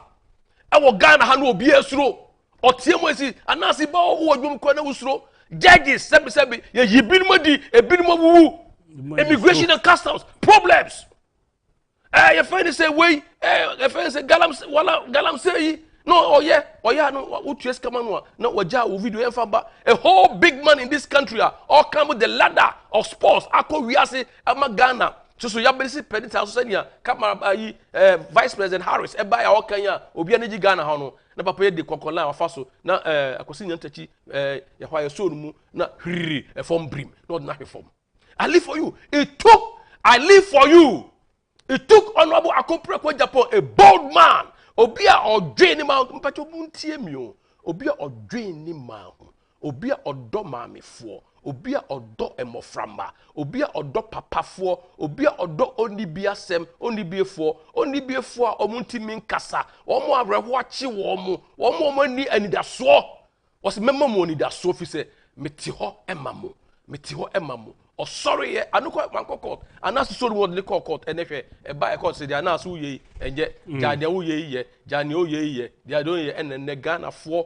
I will Ghana Hanu be a slow. Or Timosi, Anasi Bao, who are going to slow. Judges, Sebi, ye bin modi, a bin woo. Immigration and customs, problems. Your friend say, wait, your friend say, Galam say, no, no, what you come on, no, waja, video ba. A whole big man in this country, all come with the ladder of sports. Ako wiase, ama Ghana. So ya besi pedita senia, Kamara Vice President Harris, buy all Kenya, Obianeji Ghana hano, na papa de kokola afaso, na akosi nyantachi, ya hwa so mu, na hiri, form brim, not na form. I live for you. I live for you. It took Honorable Akufo-Addo Agyapong, a bold man. Obia odwe ni ma mpacho buntie mi o obia odwe ni ma obia odo maamefo obia odo emoframba obia odo papafo obia odo onibiasem onibiefo a omuntimi nkasa omo abrehwo achi omo ani anidaso was memma mo anidaso fi se meti ho emamo or sorry anuko mankokot anasu so word le kokot enehwe e ba e court se dia anasu uye enje jade uye ye jane uye ye dia don ye enne Ghana fo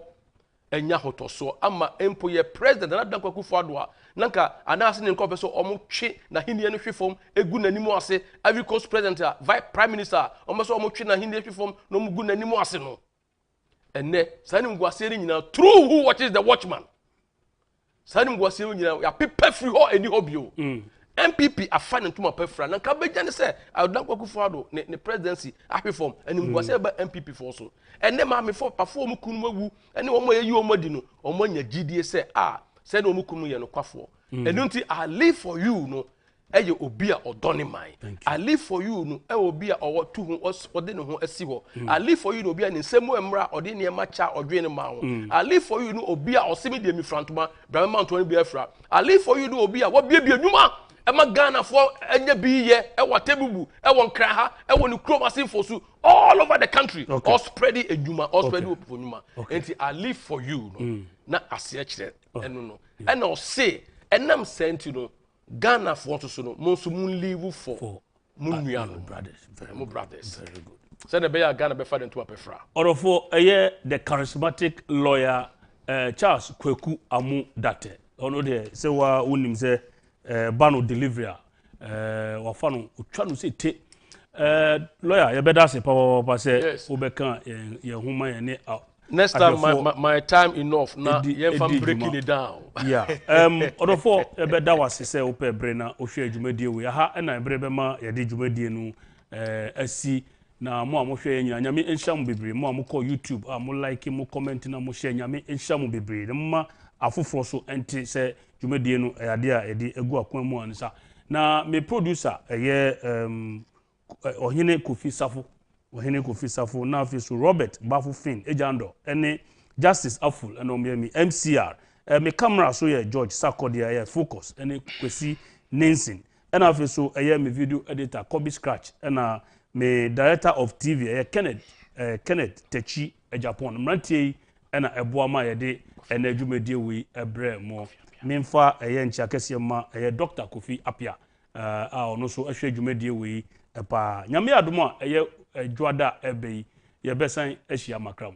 enya hotoso ama empo ye president na dan Akufo-Addo nanka anasu ne nkofo so omotwe na hinie no hwefom egu nanimu ase every coast president vice prime minister omoso omotwe na hinie hwefom no mugu nanimu ase no enne sani ngwase nyina true who watches the watchman. Sani mgwase nyina ya pepe free ho eni hobio MPP afa ne ntuma pefra na ka beja ne se adan Akufo-Addo ne presidency ahwefom eni mgwase ba MPP for so enne ma me for pafo mu kunu mawu eni wo mo yeyi wo madi no wo nya gidie se se na wo mu kunu ye no kwafo enu nti I live for you no eye obi a odone man I live for you no e obi a owo tu ho ode ne ho asi ho I live for you no obi a ne nsemu emra ode ne ma cha odwe ne ma ho I live for you no obi a osemi de mi frantoma bra me manto ne bi afra I live for you no obi a wo bie nwuma Emma Ghana for any be e wa tebubu e won kra ha e won krom asinfo so all over the country all spreading ejuma all spreading oponyuma enti I live for you no na ase kire eno no e na o say enam senti no Ghana for so no mo so mun live for mun nua no brothers very good say the be Ghana be fa den to apefra orofo the charismatic lawyer Charles Kweku Amu Date ono de say wa unim say bano delivery wafano utwa no say te lawyer you better say papa say obeka ye huma ye ne next time my time enough na ye fam breaking it down yeah odofo you better was say ope bre na ohwe adwumadie we ha na ebre be ma ye de adwumadie no asi na mo amohwe ye nyanya me enham bebre mo amko YouTube mo like mo comment na mo share nyame enham bebre ma afoforo so enti say dwumadie no ade a edi egu akwan mu ansa na me producer ohene Kofi Safo na afiso Robert Bafufin Ejando ene Justice Aful ene omiami MCR me camera so ye George Sakodia ye focus ene Kwesi Nansen ene afiso me video editor Kobe Scratch ene me director of TV Kenneth Techi Agyapong mrantie ene eboama ye de ene dwumadie wi ebre mo memfa nchi akese ma Dr. Kofi Apia ono so ahwe dwumadie wi pa nyame adom a dwada ebe ye besan ahia makram